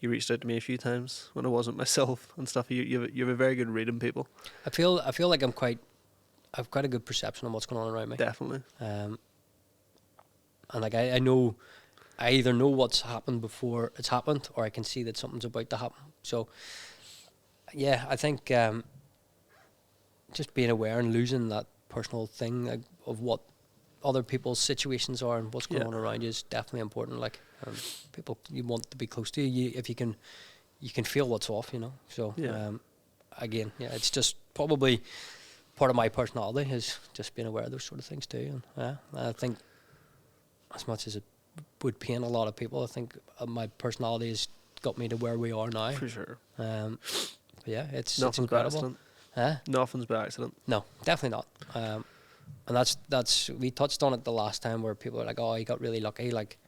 you reached out to me a few times when I wasn't myself and stuff. You have a very good reading people. I feel like I've quite a good perception of what's going on around me. Definitely. And like, I know, I either know what's happened before it's happened, or I can see that something's about to happen. So, yeah, I think just being aware and losing that personal thing, like, of what other people's situations are and what's going on around you is definitely important. Like, people you want to be close to, if you can feel what's off, you know. So, again, it's just probably part of my personality is just being aware of those sort of things too. And I think, as much as it would pain a lot of people, I think my personality has got me to where we are now. For sure. It's Nothing's by incredible. accident. Nothing's by accident. No, definitely not. And that's we touched on it the last time, where people are like, "Oh, you got really lucky." Like,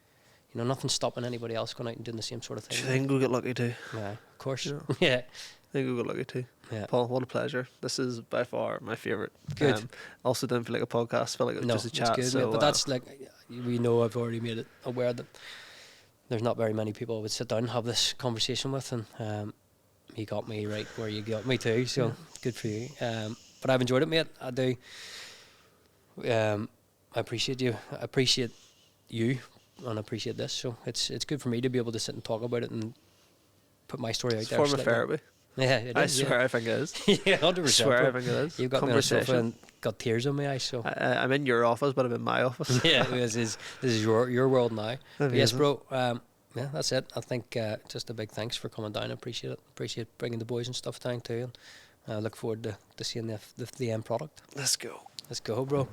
you know, nothing's stopping anybody else going out and doing the same sort of thing. I think we'll get lucky too. Yeah, of course. Yeah. Yeah. I think we'll get lucky too. Yeah. Paul, what a pleasure. This is by far my favourite. Good. Also didn't feel like a podcast, felt like it was just a chat. Good, so, but that's like, we know, I've already made it aware that there's not very many people I would sit down and have this conversation with, and you got me right where you got me too, so good for you. But I've enjoyed it, mate. I do. I appreciate you. I appreciate you, and I appreciate this. So it's good for me to be able to sit and talk about it and put my story out there. It's a form of therapy. Yeah, it is. I swear, I think it is. Yeah, 100%. I swear, I think it is. You've got me on the sofa and got tears on my eyes. So I'm in your office, but I'm in my office. Yeah, this is your world now. But yes, bro. Yeah, that's it. I think just a big thanks for coming down. I appreciate it. Appreciate bringing the boys and stuff down too, and I look forward to seeing the end product. Let's go. Let's go, bro.